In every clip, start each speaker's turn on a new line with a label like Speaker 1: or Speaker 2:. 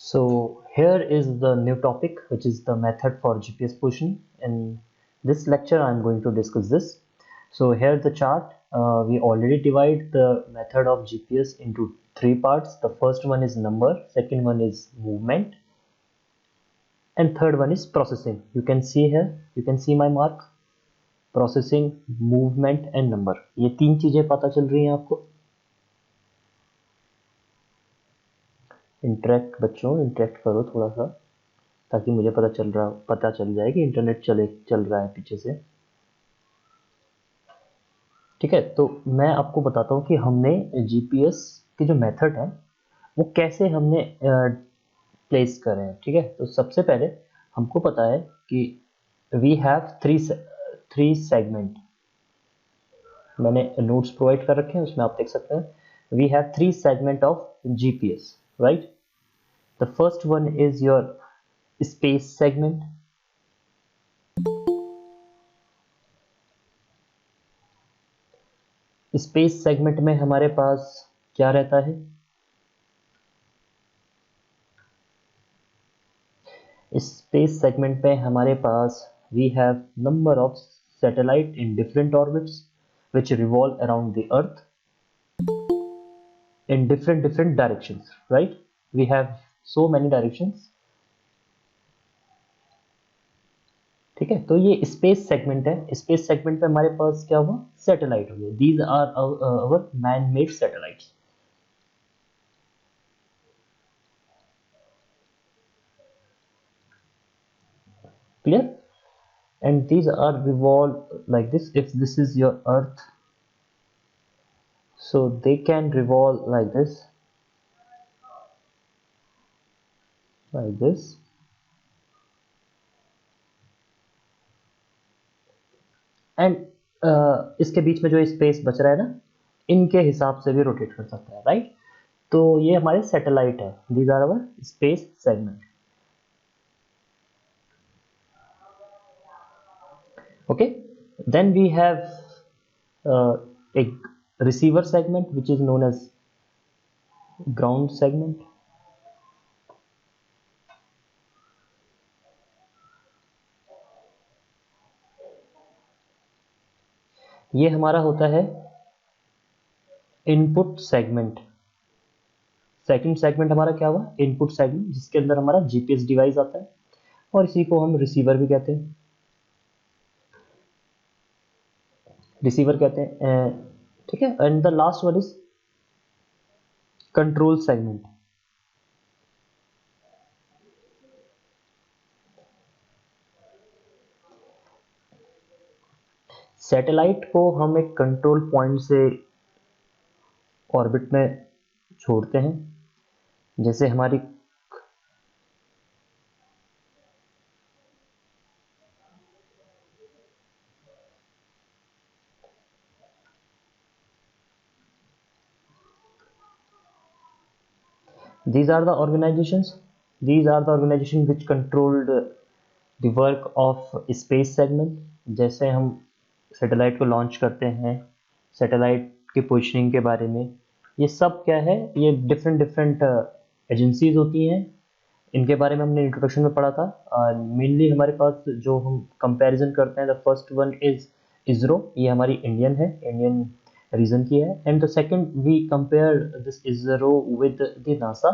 Speaker 1: So here is the new topic, which is the method for GPS positioning. In this lecture, I'm going to discuss this. So here the chart, we already divide the method of GPS into three parts. The first one is number, second one is movement, and third one is processing. You can see here, you can see my mark, processing, movement and number. ये तीन चीजें पता चल रही हैं आपको. Interact बच्चों, interact करो थोड़ा सा, ताकि मुझे पता चल जाए कि इंटरनेट चल रहा है पीछे से. ठीक है, तो मैं आपको बताता हूँ कि हमने जीपीएस की जो मेथड है वो कैसे हमने प्लेस करे हैं. ठीक है, तो सबसे पहले हमको पता है कि वी हैव थ्री सेगमेंट. मैंने नोट्स प्रोवाइड कर रखे हैं, उसमें आप देख सकते हैं. We have three segment of GPS, right. The first one is your space segment. Space segment में हमारे पास क्या रहता है? स्पेस सेगमेंट में हमारे पास we have number of satellite in different orbits which revolve around the earth in different directions, right? We have so many directions. ठीक है, तो ये स्पेस सेगमेंट है. स्पेस सेगमेंट पे हमारे पास क्या हुआ? सैटेलाइट हो गए. These are our man made satellites. Clear? And these are revolve like this. If this is your earth, so they can revolve like this, and इसके बीच में जो स्पेस बच रहा है ना, इनके हिसाब से भी रोटेट कर सकता है, राइट. तो ये हमारे सैटेलाइट है. These are our space segment. Okay, then we have एक receiver segment which is known as ground segment. ये हमारा होता है इनपुट सेगमेंट. सेकंड सेगमेंट हमारा क्या हुआ? इनपुट सेगमेंट, जिसके अंदर हमारा जीपीएस डिवाइस आता है, और इसी को हम रिसीवर भी कहते हैं. रिसीवर कहते हैं, ठीक है. And the last one is control segment. Satellite को हम एक कंट्रोल पॉइंट से ऑर्बिट में छोड़ते हैं. जैसे हमारी these are the organizations which controlled the work of space segment. जैसे हम सैटेलाइट को लॉन्च करते हैं, सैटेलाइट के पोजीशनिंग के बारे में, ये सब क्या है? ये डिफरेंट एजेंसीज होती हैं. इनके बारे में हमने इंट्रोडक्शन में पढ़ा था. मेनली हमारे पास जो हम कंपैरिजन करते हैं, the first one is ISRO. ये हमारी इंडियन है, इंडियन रीजन की है. And the second we compare this ISRO with the NASA.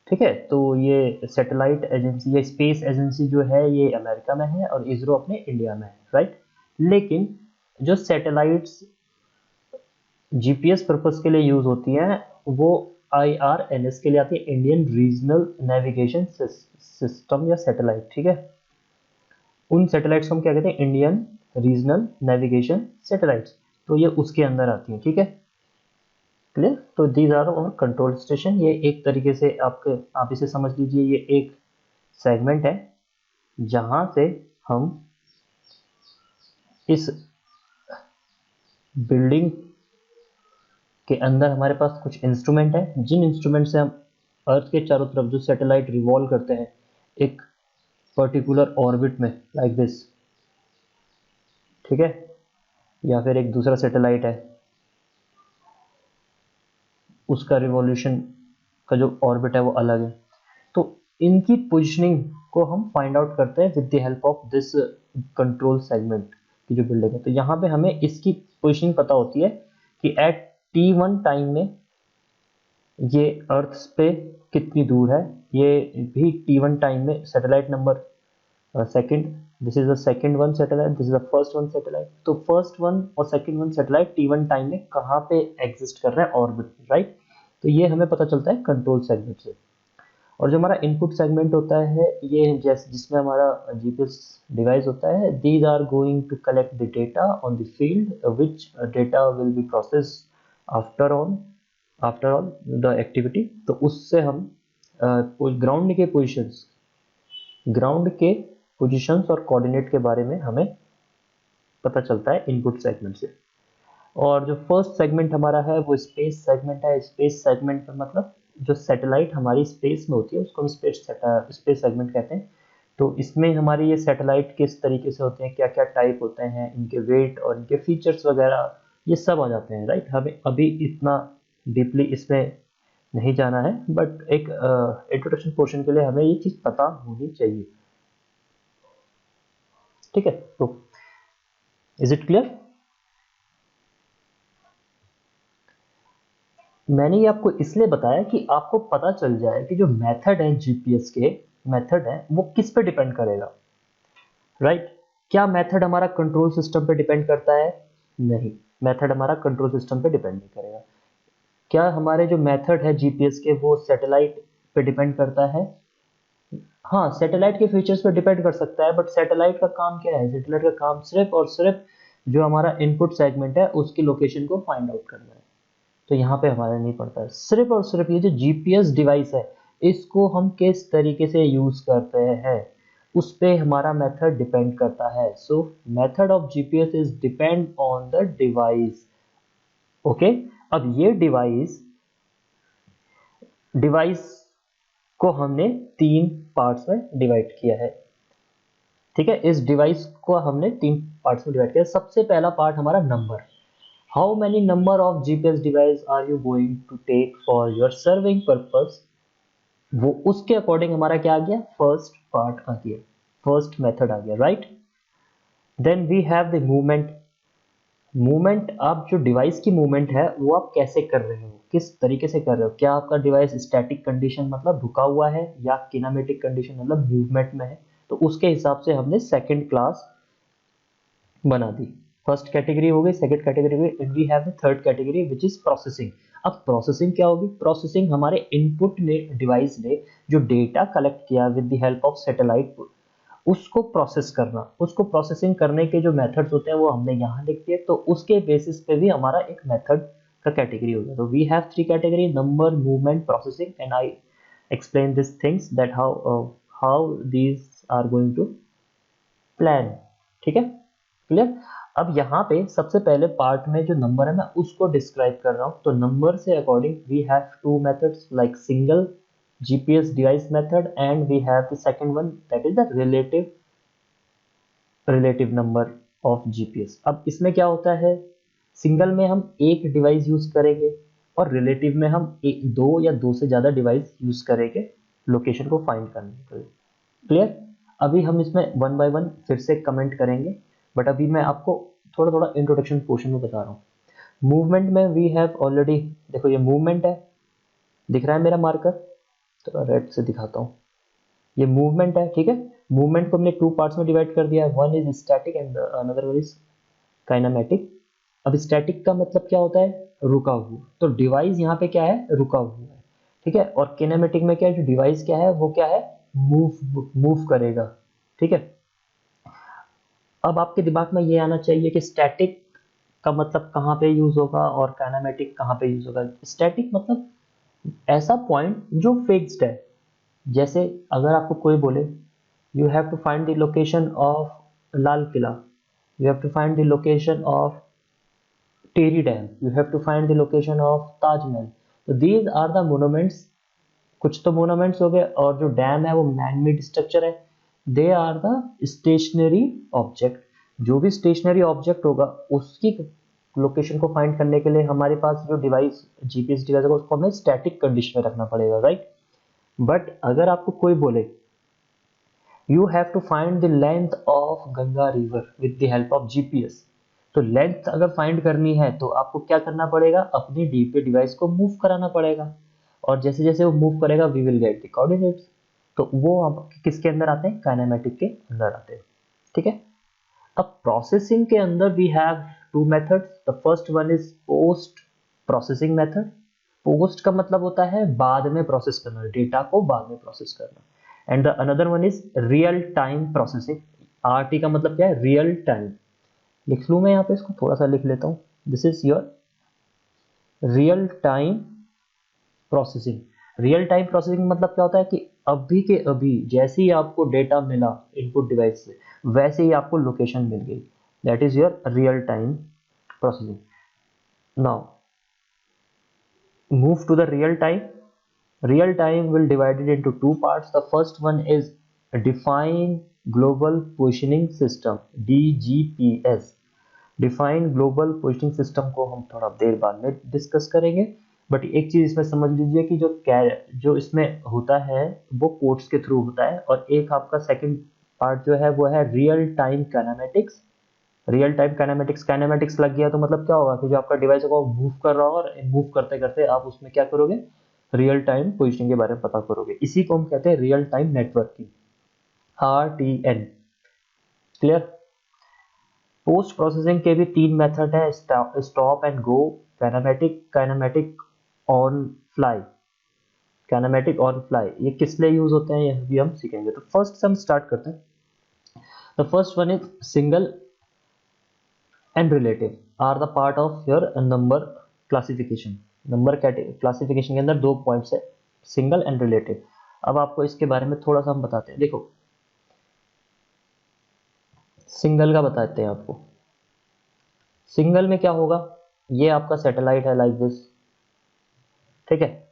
Speaker 1: ठीक है, तो ये सैटेलाइट एजेंसी या स्पेस एजेंसी जो है ये अमेरिका में है और इसरो अपने इंडिया में है, राइट. लेकिन जो सैटेलाइट्स जीपीएस पर्पस के लिए यूज होती हैं वो IRNS के लिए आती है, इंडियन रीजनल नेविगेशन सिस्टम या सैटेलाइट. ठीक है, उन सैटेलाइट्स को हम क्या कहते हैं? Indian regional navigation satellites. तो ये उसके अंदर आती है. ठीक है, क्लियर. तो दीज आर और कंट्रोल स्टेशन. ये एक तरीके से आप इसे समझ लीजिए, ये एक सेगमेंट है जहां से हम इस बिल्डिंग के अंदर हमारे पास कुछ इंस्ट्रूमेंट है, जिन इंस्ट्रूमेंट से हम अर्थ के चारों तरफ जो सैटेलाइट रिवॉल्व करते हैं एक पर्टिकुलर ऑर्बिट में, लाइक दिस. ठीक है, या फिर एक दूसरा सैटेलाइट है, उसका रिवॉल्यूशन का जो ऑर्बिट है वो अलग है. इनकी पोजिशनिंग को हम फाइंड आउट करते हैं with the help of this control segment की जो बिल्डिंग है। तो यहाँ पे हमें इसकी पोजिशनिंग पता होती है कि एट t1 टाइम में ये अर्थ पे कितनी दूर है, ये भी t1 टाइम में satellite number second, this is the second one satellite, this is the first one satellite. तो फर्स्ट वन और second one satellite t1 time में कहाँ पे एग्जिस्ट कर रहे हैं ऑर्बिट में, राइट। तो ये हमें पता चलता है कंट्रोल सेगमेंट से। और जो हमारा इनपुट सेगमेंट होता है ये जैसे जिसमें हमारा जीपीएस डिवाइस होता है, these are going to collect the data on the field which data will be process after all the activity. तो उससे हम ग्राउंड के पोजीशंस और कोऑर्डिनेट के बारे में हमें पता चलता है इनपुट सेगमेंट से। और जो फर्स्ट सेगमेंट हमारा है वो स्पेस सेगमेंट है। स्पेस सेगमेंट मतलब जो सैटेलाइट हमारी स्पेस में होती है उसको हम स्पेस सेगमेंट कहते हैं। तो इसमें हमारी ये सैटेलाइट किस तरीके से होते हैं, क्या क्या टाइप होते हैं, इनके वेट और इनके फीचर्स वगैरह ये सब आ जाते हैं, राइट। हमें अभी इतना डीपली इसमें नहीं जाना है, बट एक इंट्रोडक्शन पोर्शन के लिए हमें ये चीज़ पता होनी चाहिए, ठीक है। तो इज इट क्लियर? मैंने ये आपको इसलिए बताया कि आपको पता चल जाए कि जो मेथड है जीपीएस के मेथड है वो किस पे डिपेंड करेगा, राइट। क्या मेथड हमारा कंट्रोल सिस्टम पे डिपेंड करता है? नहीं, मेथड हमारा कंट्रोल सिस्टम पे डिपेंड नहीं करेगा। क्या हमारे जो मेथड है जीपीएस के वो सैटेलाइट पे डिपेंड करता है? हाँ, सैटेलाइट के फीचर्स पे डिपेंड कर सकता है, बट सैटेलाइट का काम क्या है? सैटेलाइट का काम सिर्फ और सिर्फ जो हमारा इनपुट सेगमेंट है उसकी लोकेशन को फाइंड आउट करना है। तो यहाँ पे हमारा नहीं पड़ता है। सिर्फ और सिर्फ ये जो जीपीएस डिवाइस है इसको हम किस तरीके से यूज करते हैं उस पे हमारा मेथड डिपेंड करता है। सो method of GPS is depend on the device. Okay, अब ये डिवाइस को हमने 3 पार्ट्स में डिवाइड किया है, ठीक है। इस डिवाइस को हमने 3 पार्ट्स में डिवाइड किया। सबसे पहला पार्ट हमारा number, how many number of GPS device are you going to take for your serving purpose, वो उसके अकॉर्डिंग हमारा क्या आ गया, फर्स्ट पार्ट आ गया, फर्स्ट मेथड आ गया, right. Then we have the movement. आप जो डिवाइस की मूवमेंट है वो आप कैसे कर रहे हो, किस तरीके से कर रहे हो, क्या आपका डिवाइस स्टैटिक कंडीशन मतलब रुका हुआ है या किनेमेटिक कंडीशन मतलब मूवमेंट में है। तो उसके हिसाब से हमने सेकंड क्लास बना दी। फर्स्ट कैटेगरी हो गई, सेकंड कैटेगरी हो गई, and we have the third category which is processing. अब प्रोसेसिंग क्या होगी? प्रोसेसिंग हमारे इनपुट ने डिवाइस ने जो डेटा कलेक्ट किया with the help of satellite उसको प्रोसेस करना। उसको प्रोसेसिंग करने के जो मेथड्स होते हैं वो हमने यहाँ लिख दिए। तो उसके बेसिस पे भी हमारा एक मेथड का कैटेगरी हो गया। तो we have 3 category, number, movement, processing, and I explain this things that how these are going to plan, ठीक है, क्लियर। अब यहाँ पे सबसे पहले पार्ट में जो नंबर है मैं उसको डिस्क्राइब कर रहा हूँ। तो नंबर से according we have 2 methods like single GPS device method and we have the second one that is the relative number of GPS। अब इसमें क्या होता है, सिंगल में हम एक डिवाइस यूज करेंगे और रिलेटिव में हम 2 या 2 से ज्यादा डिवाइस यूज करेंगे लोकेशन को फाइंड करने के लिए, क्लियर। अभी हम इसमें 1 बाय 1 फिर से कमेंट करेंगे, बट अभी मैं आपको थोड़ा थोड़ा इंट्रोडक्शन पोर्शन में बता रहा हूँ। मूवमेंट में वी हैव ऑलरेडी, देखो ये मूवमेंट है, दिख रहा है मेरा मार्कर, तो रेड से दिखाता हूँ, ये मूवमेंट है, ठीक है। मूवमेंट को हमने 2 पार्ट्स में डिवाइड कर दिया है, one is static and another one is kinematic. अब स्टैटिक का मतलब क्या होता है, रुका हुआ। तो डिवाइस यहाँ पे क्या है, रुका हुआ है, ठीक है। और किनेमेटिक में क्या है, जो डिवाइस क्या है वो क्या है, मूव करेगा, ठीक है। अब आपके दिमाग में ये आना चाहिए कि स्टैटिक का मतलब कहाँ पे यूज होगा और काइनेमेटिक कहाँ पे यूज होगा। स्टैटिक मतलब ऐसा पॉइंट जो फिक्स्ड है। जैसे अगर आपको कोई बोले you have to find the location of Lal Qila, you have to find the location of Tehri dam, you have to find the location of Taj Mahal. तो दीज आर द मोनूमेंट्स, कुछ तो मोनूमेंट्स हो गए, और जो डैम है वो मैन मेड स्ट्रक्चर है। They are the stationary object. जो भी स्टेशनरी ऑब्जेक्ट होगा उसकी लोकेशन को फाइंड करने के लिए हमारे पास जो डिवाइस जीपीएस डिवाइस होगा उसको हमें स्टैटिक कंडीशन में रखना पड़ेगा, राइट। बट अगर आपको कोई बोले you have to find the length of Ganga river with the help of GPS, तो लेंथ अगर फाइंड करनी है तो आपको क्या करना पड़ेगा, अपनी डीपीए डिवाइस को मूव कराना पड़ेगा, और जैसे जैसे वो मूव करेगा we will get the coordinates. तो वो आप किसके अंदर आते हैं, काइनेमेटिक के अंदर आते हैं। ठीक है, अब प्रोसेसिंग के अंदर we have two methods. The first one is post processing method. Post का मतलब होता है बाद में प्रोसेस करना, डेटा को बाद में प्रोसेस करना। And the another one is real time processing. RT का मतलब क्या है, रियल टाइम। लिख लूं मैं यहाँ पे, इसको थोड़ा सा लिख लेता हूँ। This is your real time processing. Real time processing मतलब क्या होता है कि अभी के अभी जैसे ही आपको डेटा मिला इनपुट डिवाइस से, वैसे ही आपको लोकेशन मिल गई। That is your real time processing. Now move to the real time. Real time will divided into two parts. The first one is define global positioning system, DGPS. Define global positioning system को हम थोड़ा देर बाद में discuss करेंगे, but एक चीज इसमें समझ लीजिए कि जो इसमें होता है वो कोड्स के थ्रू होता है, और एक आपका सेकंड पार्ट जो है वो है real time kinematics. Real time kinematics, kinematics लग गया तो मतलब क्या होगा कि जो आपका डिवाइस है वो मूव कर रहा होगा, और मूव करते करते आप उसमें क्या करोगे, रियल टाइम पोजिशनिंग के बारे में पता करोगे। इसी को हम कहते हैं real time networking, RTN। Clear. Post processing के भी तीन मेथड है, stop and go, kinematic, kinematic on fly. Kinematic on fly ये किस लिए यूज होते हैं ये भी हम सीखेंगे। तो फर्स्ट से हम स्टार्ट करते हैं। The first one is single and relative are the part of your number classification. Number classification के अंदर दो पॉइंट्स है, सिंगल एंड रिलेटिव। अब आपको इसके बारे में थोड़ा सा हम बताते हैं। देखो सिंगल का बताते हैं आपको। सिंगल में क्या होगा, ये आपका सैटेलाइट है लाइक दिस, ठीक है,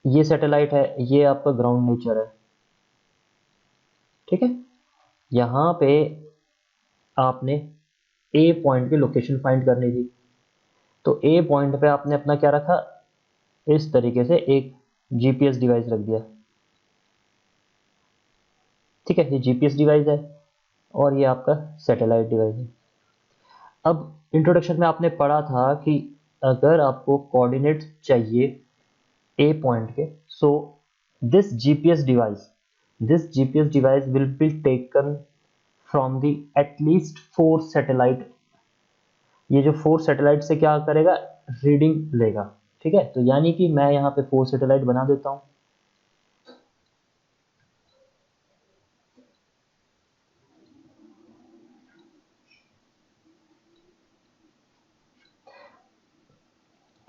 Speaker 1: ये सैटेलाइट है, ये आपका ग्राउंड नेचर है, ठीक है। यहां पे आपने ए पॉइंट की लोकेशन फाइंड करनी थी, तो ए पॉइंट पे आपने अपना क्या रखा, इस तरीके से एक जीपीएस डिवाइस रख दिया, ठीक है। ये जीपीएस डिवाइस है और ये आपका सैटेलाइट डिवाइस है। अब इंट्रोडक्शन में आपने पढ़ा था कि अगर आपको कोऑर्डिनेट चाहिए ए पॉइंट के, so this GPS device will be taken from the at least 4 satellite. ये जो 4 सैटेलाइट से क्या करेगा, रीडिंग लेगा, ठीक है। तो यानी कि मैं यहाँ पे 4 सैटेलाइट बना देता हूँ।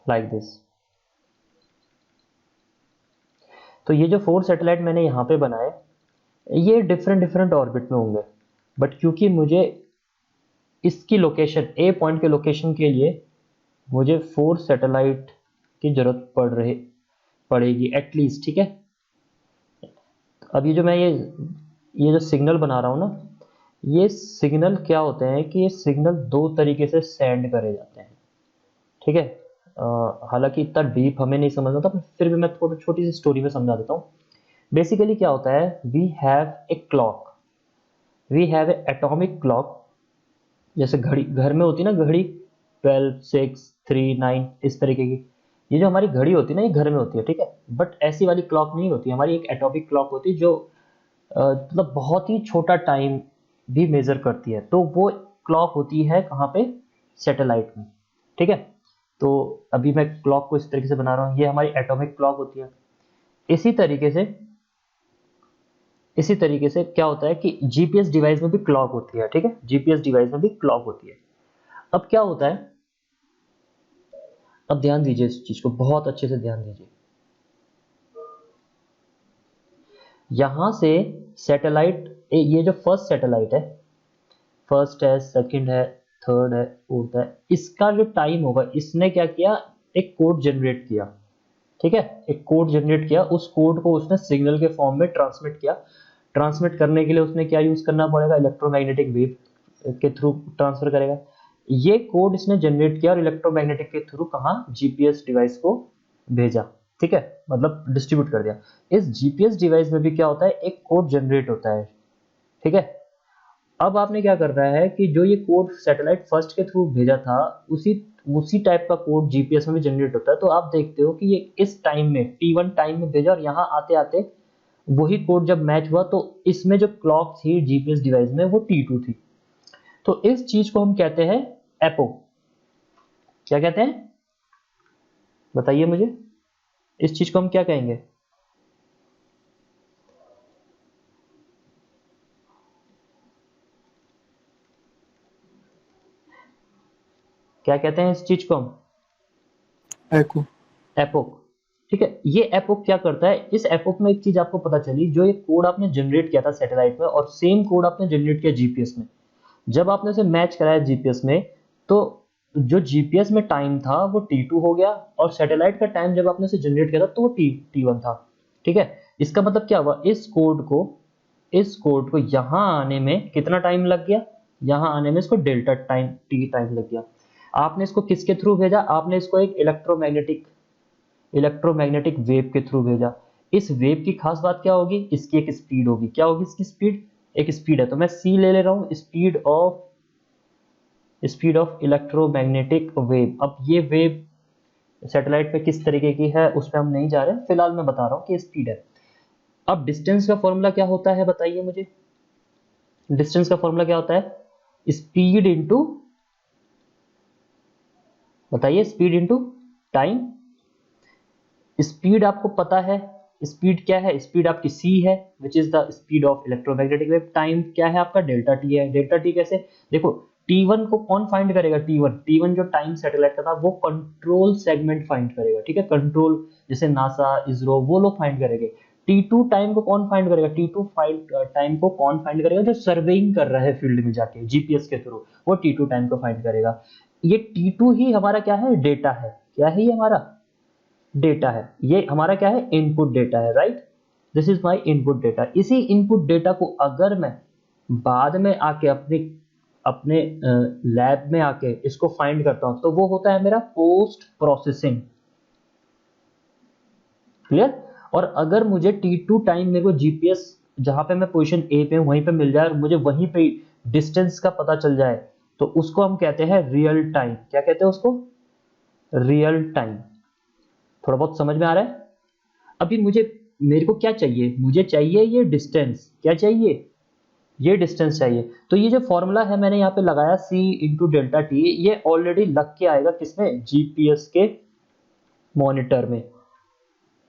Speaker 1: Like this. तो ये जो 4 सैटेलाइट मैंने यहाँ पे बनाए, ये डिफरेंट डिफरेंट ऑर्बिट में होंगे, बट क्योंकि मुझे इसकी लोकेशन ए पॉइंट के लोकेशन के लिए मुझे 4 सैटेलाइट की जरूरत पड़ेगी एटलीस्ट, ठीक है। अब ये जो मैं ये जो सिग्नल बना रहा हूँ ना, ये सिग्नल क्या होते हैं कि ये सिग्नल दो तरीके से सेंड करे जाते हैं, ठीक है। हालांकि इतना डीप हमें नहीं समझना था, पर फिर भी मैं थोड़ी छोटी सी स्टोरी में समझा देता हूँ। बेसिकली क्या होता है, we have a clock, we have a atomic clock. जैसे घड़ी घर में होती है ना, घड़ी 12, 6, 3, 9 इस तरीके की, ये जो हमारी घड़ी होती है ना ये घर में होती है, ठीक है। बट ऐसी वाली क्लॉक नहीं होती, हमारी एक एटॉमिक क्लॉक होती है जो मतलब बहुत ही छोटा टाइम भी मेजर करती है। तो वो क्लॉक होती है कहाँ पे, सैटेलाइट में, ठीक है। तो अभी मैं क्लॉक को इस तरीके से बना रहा हूँ, ये हमारी एटॉमिक क्लॉक होती है। इसी तरीके से क्या होता है कि जीपीएस डिवाइस में भी क्लॉक होती है, ठीक है। जीपीएस डिवाइस में भी क्लॉक होती है। अब क्या होता है, अब ध्यान दीजिए, इस चीज को बहुत अच्छे से ध्यान दीजिए। यहां से सैटेलाइट, ये जो फर्स्ट सैटेलाइट है, फर्स्ट है, सेकंड है, थर्ड है, फोर्थ है, इसका जो टाइम होगा, इसने क्या किया, एक कोड जनरेट किया, ठीक है। एक कोड जनरेट किया, उस कोड को उसने सिग्नल के फॉर्म में ट्रांसमिट किया। ट्रांसमिट करने के लिए उसने क्या यूज करना पड़ेगा, इलेक्ट्रोमैग्नेटिक वेव के थ्रू ट्रांसफर करेगा। ये कोड इसने जनरेट किया और इलेक्ट्रोमैग्नेटिक के थ्रू कहा, जीपीएस डिवाइस को भेजा, ठीक है, मतलब डिस्ट्रीब्यूट कर दिया। इस जीपीएस डिवाइस में भी क्या होता है, एक कोड जनरेट होता है, ठीक है। अब आपने क्या करना है कि जो ये कोड सैटेलाइट फर्स्ट के थ्रू भेजा था, उसी उसी टाइप का कोड जीपीएस में भी जनरेट होता है। तो आप देखते हो कि ये इस टाइम में T1 टाइम में भेजा और यहाँ आते आते वही कोड जब मैच हुआ तो इसमें जो क्लॉक थी जीपीएस डिवाइस में वो T2 थी। तो इस चीज को हम कहते हैं एपो। क्या कहते हैं, बताइए मुझे, इस चीज को हम क्या कहेंगे? क्या कहते हैं इस चीज को हम?
Speaker 2: एको।
Speaker 1: एपोक, ठीक है। ये एपोक क्या करता है, इस एपोक में एक चीज आपको पता चली, जो ये कोड आपने जनरेट किया था सैटेलाइट में और सेम कोड आपने जनरेट किया जीपीएस में, जब आपने उसे मैच कराया जीपीएस में, तो जो जीपीएस में टाइम था वो T2 हो गया और सैटेलाइट का टाइम जब आपने उसे जनरेट किया था तो वो T1 था, ठीक है। इसका मतलब क्या हुआ, इस कोड को यहाँ आने में कितना टाइम लग गया, यहाँ आने में इसको डेल्टा टाइम टी टाइम लग गया। आपने इसको किसके थ्रू भेजा, आपने इसको एक इलेक्ट्रोमैग्नेटिक वेव के थ्रू भेजा। इस वेव की खास बात क्या होगी, इसकी एक स्पीड होगी। क्या होगी इसकी स्पीड, एक स्पीड है, तो मैं सी ले रहा हूं, स्पीड ऑफ इलेक्ट्रोमैग्नेटिक वेव। अब ये वेव सैटेलाइट पे किस तरीके की है उस पर हम नहीं जा रहे, फिलहाल मैं बता रहा हूँ कि स्पीड है। अब डिस्टेंस का फॉर्मूला क्या होता है, बताइए मुझे, डिस्टेंस का फॉर्मूला क्या होता है? स्पीड इंटू, बताइए, स्पीड इंटू टाइम। स्पीड आपको पता है, स्पीड क्या है, स्पीड आपकी c है, which is the speed of electromagnetic wave. Time क्या है आपका, डेल्टा टी है। डेल्टा टी कैसे, देखो T1 को कौन फाइंड करेगा, T1 जो टाइम सैटेलाइट का था वो कंट्रोल सेगमेंट फाइंड करेगा, ठीक है। कंट्रोल जैसे नासा, इसरो, वो लोग फाइंड करेंगे। T2 टाइम को कौन फाइंड करेगा, T2 टाइम को कौन फाइंड करेगा, जो सर्वेइंग कर रहा है फील्ड में जाके जीपीएस के थ्रू, वो T2 टाइम को फाइंड करेगा। ये T2 ही हमारा क्या है, डेटा है। क्या है ये हमारा डेटा है, ये हमारा क्या है, इनपुट डेटा है, right. This is my input data. इसी इनपुट डेटा को अगर मैं बाद में आके अपने अपने लैब में आके इसको फाइंड करता हूं तो वो होता है मेरा पोस्ट प्रोसेसिंग, क्लियर। और अगर मुझे T2 टाइम मेरे को जीपीएस जहां पे मैं पोजीशन ए पे हूं वहीं पे मिल जाए और मुझे वहीं पे डिस्टेंस का पता चल जाए तो उसको हम कहते हैं रियल टाइम। क्या कहते हैं उसको, रियल टाइम। थोड़ा बहुत समझ में आ रहा है? अभी मेरे को क्या चाहिए, मुझे चाहिए ये डिस्टेंस। क्या चाहिए, ये डिस्टेंस चाहिए। तो ये जो फॉर्मूला है मैंने यहाँ पे लगाया c इंटू डेल्टा टी, ये ऑलरेडी लग के आएगा किसमें, जीपीएस के मॉनिटर में।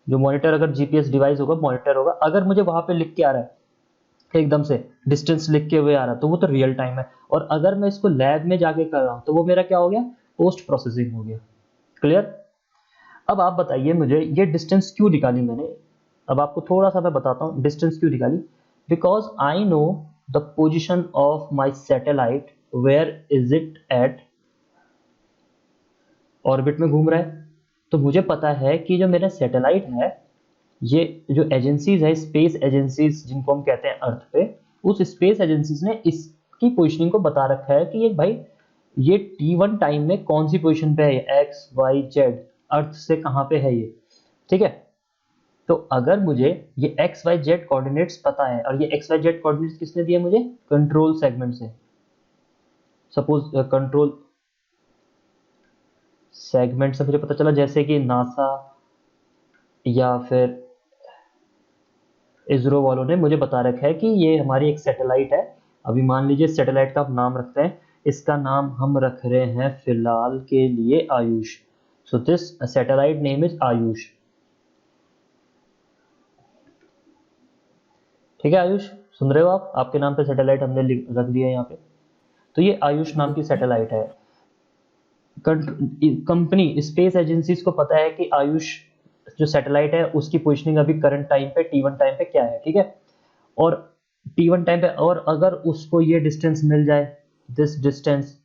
Speaker 1: जो मॉनिटर, अगर जीपीएस डिवाइस होगा, मॉनिटर होगा, अगर मुझे वहां पे लिख के आ रहा है एकदम से डिस्टेंस लिख के हुए आ रहा है तो वो तो रियल टाइम है। और अगर मैं इसको लैब में जाके कर रहा हूँ तो वो मेरा क्या हो गया, पोस्ट प्रोसेसिंग हो गया, क्लियर। अब आप बताइए मुझे, ये डिस्टेंस क्यों निकाली मैंने, अब आपको थोड़ा सा मैं बताता हूँ डिस्टेंस क्यों निकाली। Because I know the position of my satellite, where is it at, orbit में घूम रहा है। तो मुझे पता है कि जो मेरा सैटेलाइट है, ये जो एजेंसीज है, स्पेस एजेंसीज जिनको हम कहते हैं अर्थ पे, उस स्पेस एजेंसीज ने इसकी पोजिशनिंग को बता रखा है कि ये भाई ये T1 टाइम में कौन सी पोजीशन पे है, एक्स वाई जेड, अर्थ से कहाँ पे है ये, ठीक है। तो अगर मुझे ये एक्स वाई जेड कोऑर्डिनेट्स पता है, और ये एक्स वाई जेड कोऑर्डिनेट्स किसने दिए मुझे, कंट्रोल सेगमेंट से। सपोज कंट्रोल सेगमेंट से मुझे पता चला, जैसे कि नासा या फिर इसरो वालों ने मुझे बता रखा है कि ये हमारी एक सैटेलाइट है। अभी मान लीजिए सैटेलाइट का आप नाम रखते हैं, इसका नाम हम रख रहे हैं फिलहाल के लिए Ayush. So this satellite name is Ayush, ठीक है। आयुष, सुन रहे हो आप, आपके नाम पे सैटेलाइट हमने रख दिया है यहाँ पे। तो ये आयुष नाम की सैटेलाइट है। कंपनी स्पेस एजेंसीज को पता है कि आयुष जो सैटेलाइट है उसकी पोजीशनिंग अभी करंट टाइम पे T1 टाइम पे क्या है, ठीक है। और T1 टाइम पे, और अगर उसको ये डिस्टेंस मिल जाए, दिस डिस्टेंस,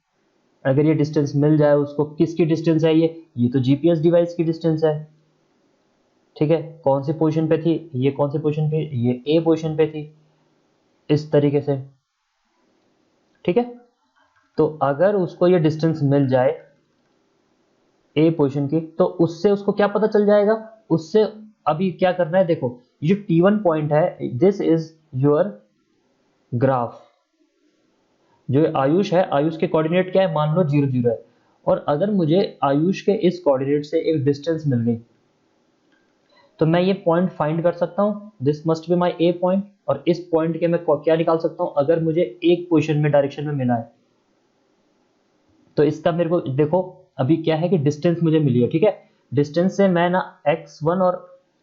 Speaker 1: अगर ये डिस्टेंस मिल जाए उसको, किसकी डिस्टेंस है ये तो जीपीएस डिवाइस की डिस्टेंस है, ठीक है। कौन सी पोजीशन पे थी, ये कौन सी पोजीशन पे, ये ए पोजीशन पे थी, इस तरीके से, ठीक है। तो अगर उसको ये डिस्टेंस मिल जाए ए पोजीशन की, तो उससे उसको क्या पता चल जाएगा, उससे अभी क्या करना है, देखो ये जो T1 पॉइंट है, दिस इज योर ग्राफ। जो आयुष है, आयुष के कोऑर्डिनेट क्या है, मान लो 0 0 है, और अगर मुझे आयुष के इस कोऑर्डिनेट से एक डिस्टेंस मिल गई तो मैं ये पॉइंट फाइंड कर सकता हूँ, this must be my A point, और इस पॉइंट के मैं क्या निकाल सकता हूँ, अगर मुझे एक पोजीशन में डायरेक्शन में मिला है तो इसका मेरे को देखो अभी क्या है कि डिस्टेंस मुझे मिली है, ठीक है। डिस्टेंस से मैं ना x1 और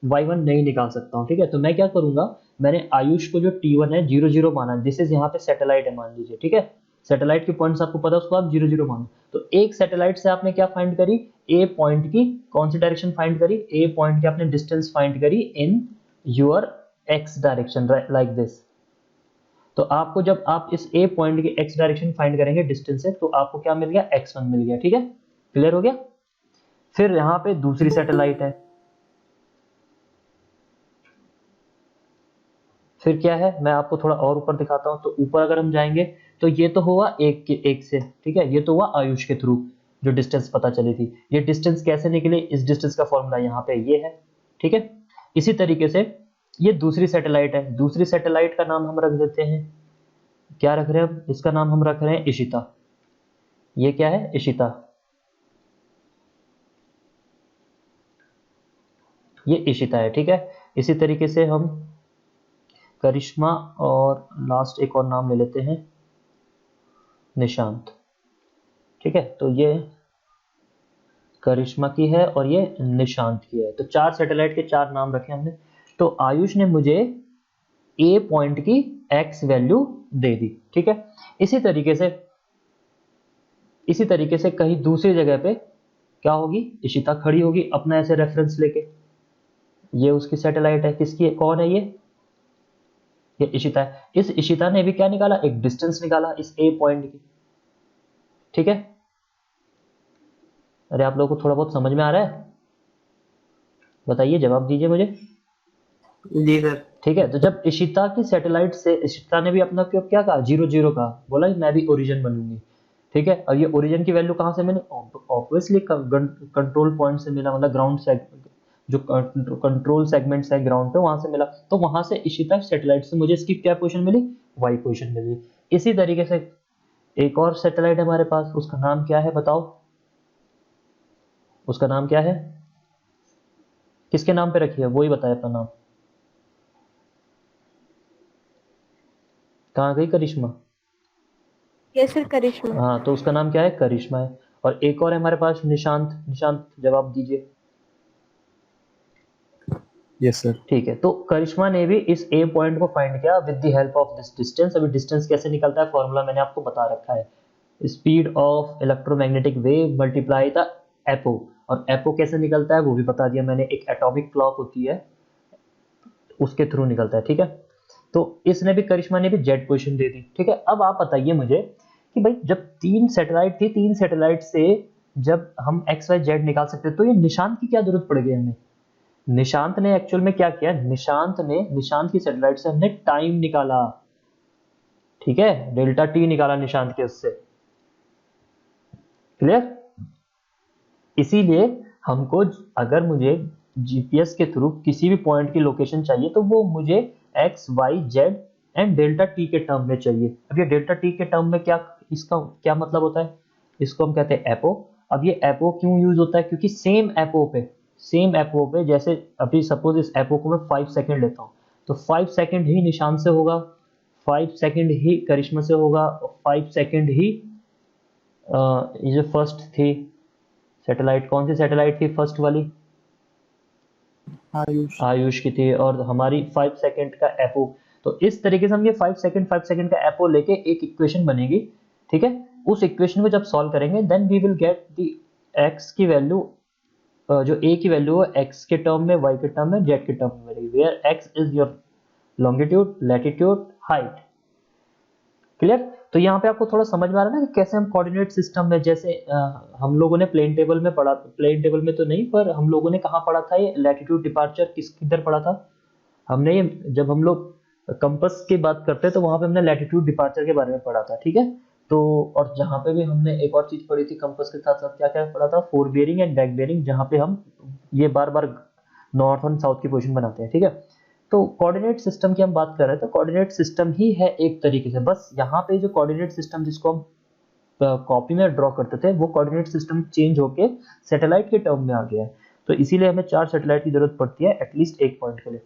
Speaker 1: y1 नहीं निकाल सकता हूँ, ठीक है। तो मैं क्या करूंगा, मैंने आयुष को जो T1 है 0 0 माना, दिस इज यहाँ पे सैटेलाइट है मान लीजिए, ठीक है। सैटेलाइट के पॉइंट्स आपको पता है, उसको आप 0 0 मानो। तो एक सैटेलाइट से आपने क्या फाइंड करी, ए पॉइंट की कौन सी डायरेक्शन फाइंड करी, ए पॉइंट की आपने डिस्टेंस फाइंड करी in your x direction, like this. तो आपको जब आप इस ए पॉइंट की x डायरेक्शन फाइंड करेंगे डिस्टेंस से, तो आपको क्या मिल गया, x1 मिल गया, ठीक है। क्लियर हो गया। फिर यहाँ पे दूसरी सैटेलाइट है, फिर क्या है, मैं आपको थोड़ा और ऊपर दिखाता हूँ। तो ऊपर अगर हम जाएंगे तो ये तो हुआ एक से, ठीक है, ये तो हुआ आयुष के थ्रू जो डिस्टेंस पता चली थी। ये डिस्टेंस कैसे निकली, इस डिस्टेंस का फॉर्मूला यहाँ पे ये है, ठीक है। इसी तरीके से ये दूसरी सैटेलाइट है, दूसरी सैटेलाइट का नाम हम रख देते हैं, क्या रख रहे हैं हम, इसका नाम हम रख रहे हैं इशिता। ये क्या है, इशिता, ये इशिता है, ठीक है। इसी तरीके से हम करिश्मा और लास्ट एक और नाम ले लेते हैं, निशांत, ठीक है। तो ये करिश्मा की है और ये निशांत की है। तो चार सैटेलाइट के चार नाम रखे हमने। तो आयुष ने मुझे ए पॉइंट की एक्स वैल्यू दे दी, ठीक है। इसी तरीके से कहीं दूसरी जगह पे क्या होगी, इशिता खड़ी होगी अपना ऐसे रेफरेंस लेके। ये उसकी सैटेलाइट है, किसकी है, कौन है ये इशिता है। इस इशिता ने भी क्या निकाला, एक डिस्टेंस निकाला इस ए पॉइंट की, ठीक है। अरे आप लोगों को थोड़ा बहुत समझ में आ रहा है, बताइए, जवाब दीजिए मुझे।
Speaker 2: जी सर।
Speaker 1: ठीक है। तो जब इशिता की सैटेलाइट से इशिता ने भी अपना क्या कहा, 0 0 कहा, बोला मैं भी ओरिजिन बनूंगी, ठीक है। और ये ओरिजिन की वैल्यू कहाँ से मिली, ऑब्वियसली कंट्रोल पॉइंट से मिला, मतलब ग्राउंड से, जो कंट्रोल सेगमेंट्स है ग्राउंड पे, वहां से मिला। तो वहां से इशिता सैटेलाइट से मुझे इसकी क्या पोजीशन मिली, वाई पोजीशन मिली। इसी तरीके से एक और सैटेलाइट है हमारे पास, उसका नाम क्या है बताओ, उसका नाम क्या है, किसके नाम पे रखी है, वही बताए अपना नाम। कहाँ गई करिश्मा,
Speaker 3: यस सर, करिश्मा।
Speaker 1: हाँ, तो उसका नाम क्या है, करिश्मा है। और एक और है हमारे पास, निशांत। निशांत जवाब दीजिए।
Speaker 2: Yes sir.
Speaker 1: ठीक है। तो करिश्मा ने भी इस ए पॉइंट को फाइंड किया with the help of this distance. अभी डिस्टेंस कैसे निकलता है, फॉर्मूला मैंने आपको बता रखा है, speed of electromagnetic wave multiply the apo. और एपो कैसे निकलता है वो भी बता दिया मैंने, एक एटॉमिक क्लॉक होती है उसके थ्रू निकलता है, ठीक है। तो इसने भी, करिश्मा ने भी जेड पोजीशन दे दी, ठीक है। अब आप बताइए मुझे कि भाई जब तीन सैटेलाइट थी, तीन सैटेलाइट से जब हम एक्स वाई जेड निकाल सकते, तो ये निशांत की क्या जरूरत पड़ गई हमें। निशांत ने एक्चुअल में क्या किया, निशांत की सैटेलाइट से हमने टाइम निकाला, ठीक है, डेल्टा टी निकाला निशांत के उससे। क्लियर। इसीलिए हमको, अगर मुझे जीपीएस के थ्रू किसी भी पॉइंट की लोकेशन चाहिए तो वो मुझे X Y Z and delta T के टर्म में चाहिए। अब ये डेल्टा टी के टर्म में क्या, इसका क्या मतलब होता है, इसको हम कहते हैं एपो। अब ये एपो क्यों यूज होता है, क्योंकि सेम एपो पे जैसे अभी सपोज इस एपो को मैं 5 सेकंड लेता हूँ, तो 5 सेकंड ही निशान से होगा, 5 सेकंड ही करिश्मा से होगा, और 5 सेकंड ही ये जो फर्स्ट थी सैटेलाइट, कौन सी सैटेलाइट थी फर्स्ट वाली,
Speaker 2: आयुष।
Speaker 1: आयुष की थी, और हमारी 5 सेकंड का एपो। तो इस तरीके से हम ये 5 सेकंड का एपो लेके एक इक्वेशन बनेगी, ठीक है। उस इक्वेशन को जब सॉल्व करेंगे then we will get the X की वैल्यू, जो ए की वैल्यू है एक्स के टर्म में, वाई के टर्म में, जेड के टर्म में मिलेगी, where X is your longitude, latitude, height. Clear. तो यहाँ पे आपको थोड़ा समझ में आ रहा है ना कि कैसे हम कोऑर्डिनेट सिस्टम में, जैसे हम लोगों ने प्लेन टेबल में पढ़ा, प्लेन टेबल में तो नहीं, पर हम लोगों ने कहाँ पढ़ा था ये लैटिट्यूड डिपार्चर, किधर पढ़ा था हमने ये, जब हम लोग कंपास की बात करते हैं तो वहां पे हमने लैटिट्यूड डिपार्चर के बारे में पढ़ा था, ठीक है। तो और जहाँ पे भी हमने एक और चीज पढ़ी थी कंपास के साथ साथ, क्या क्या पढ़ा था, four bearing and back bearing, जहाँ पे हम ये बार बार नॉर्थ और साउथ की पोजीशन बनाते हैं, ठीक है। तो कोऑर्डिनेट सिस्टम की हम बात कर रहे हैं, तो कोऑर्डिनेट सिस्टम ही है एक तरीके से, बस यहाँ पे जो कोऑर्डिनेट सिस्टम जिसको हम कॉपी में ड्रॉ करते थे वो कोऑर्डिनेट सिस्टम चेंज होके सैटेलाइट के टर्म में आ गया है। तो इसीलिए हमें 4 सैटेलाइट की जरूरत पड़ती है एटलीस्ट एक पॉइंट के लिए,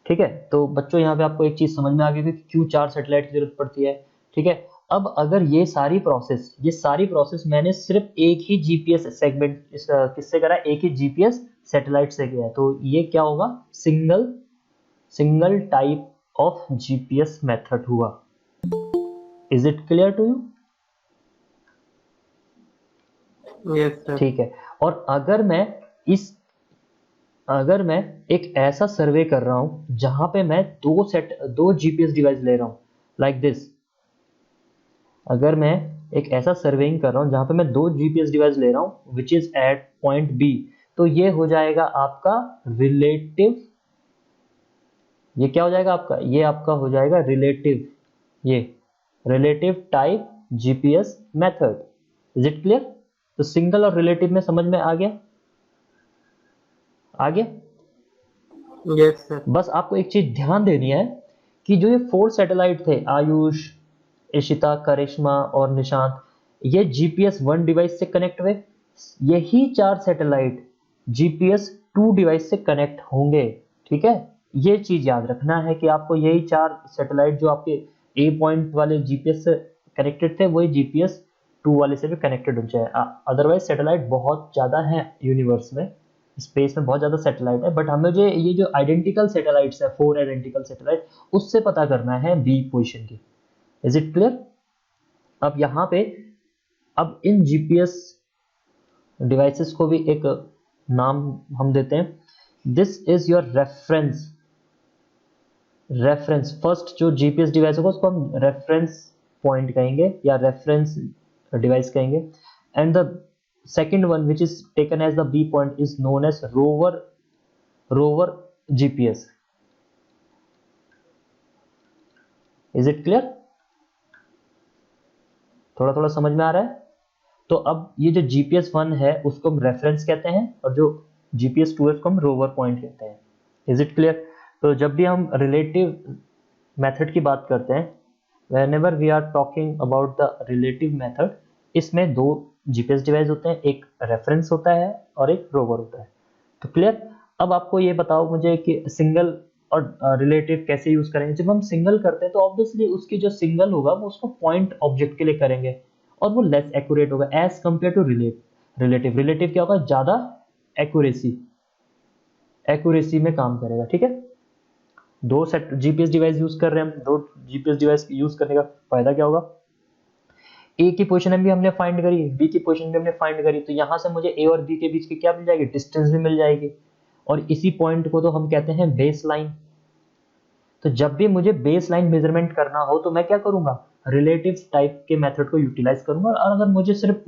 Speaker 1: ठीक है। तो बच्चों यहाँ पे आपको एक चीज समझ में आ गई कि क्यों 4 सैटेलाइट की जरूरत पड़ती है, ठीक है। अब अगर ये सारी प्रोसेस मैंने सिर्फ एक ही जीपीएस सेगमेंट किससे करा है, एक ही जीपीएस सैटेलाइट से किया है, तो ये क्या होगा, single type of GPS method हुआ। Is it clear to you?
Speaker 2: Yes sir.
Speaker 1: ठीक है। और अगर मैं एक ऐसा सर्वे कर रहा हूं जहां पे मैं दो जीपीएस डिवाइस ले रहा हूं लाइक दिस, अगर मैं एक ऐसा सर्वेइंग कर रहा हूं जहां पे मैं 2 जीपीएस डिवाइस ले रहा हूं which is at point B, तो ये हो जाएगा आपका रिलेटिव, ये क्या हो जाएगा आपका, ये आपका हो जाएगा relative type GPS method. Is it clear? तो सिंगल और रिलेटिव में समझ में आ गया?
Speaker 2: Yes sir.
Speaker 1: बस आपको एक चीज ध्यान देनी है कि जो ये 4 सैटेलाइट थे, आयुष, इशिता, करिश्मा और निशांत, ये जीपीएस 1 डिवाइस से कनेक्ट हुए, यही 4 सैटेलाइट जीपीएस 2 डिवाइस से कनेक्ट होंगे, ठीक है। ये चीज याद रखना है कि आपको यही 4 सैटेलाइट जो आपके ए पॉइंट वाले जीपीएस से कनेक्टेड थे वही जीपीएस 2 वाले से भी कनेक्टेड हो जाए। अदरवाइज सैटेलाइट बहुत ज्यादा है यूनिवर्स में, स्पेस में बहुत ज्यादा सैटेलाइट है, बट हमें जो ये जो आइडेंटिकल सैटेलाइट्स है, 4 आइडेंटिकल सैटेलाइट, उससे पता करना है बी पोजीशन की। Is it clear? अब यहाँ पे अब इन जीपीएस डिवाइसेस को भी एक नाम हम देते हैं, this is your reference first जो जीपीएस डिवाइस होगा उसको हम रेफरेंस पॉइंट कहेंगे या रेफरेंस डिवाइस कहेंगे, and the second one which is taken as the B point is known as rover GPS. Is it clear? थोड़ा समझ में आ रहा है? तो अब ये जो GPS 1 है उसको हम रेफरेंस कहते हैं और जो GPS 2 है उसको हम रोवर पॉइंट कहते हैं। Is it clear? तो जब भी हम रिलेटिव मेथड की बात करते हैं, whenever we are talking about the relative method, इसमें 2 जीपीएस डिवाइस होते हैं, एक रेफरेंस होता है और एक रोवर होता है। तो क्लियर? अब आपको ये बताओ मुझे कि सिंगल और रिलेटिव कैसे यूज करेंगे। जब हम सिंगल करते हैं तो ऑब्वियसली उसकी जो सिंगल होगा वो उसको पॉइंट ऑब्जेक्ट के लिए करेंगे और वो लेस एक्यूरेट होगा एज कंपेयर टू रिलेटिव क्या होगा, ज्यादा एक्यूरेसी में काम करेगा, ठीक है। 2 सेट जीपीएस डिवाइस यूज कर रहे हैं हम, 2 जीपीएस डिवाइस यूज करने का फायदा क्या होगा, ए की पोजीशन भी हमने फाइंड करी, बी की पोजीशन भी हमने फाइंड करी, तो यहां से मुझे ए और बी के बीच की क्या मिल जाएगी, डिस्टेंस भी मिल जाएगी, और इसी पॉइंट को तो हम कहते हैं बेस लाइन। तो जब भी मुझे बेस लाइन मेजरमेंट करना हो तो मैं क्या करूंगा, रिलेटिव टाइप के मेथड को यूटिलाइज करूंगा, और अगर मुझे सिर्फ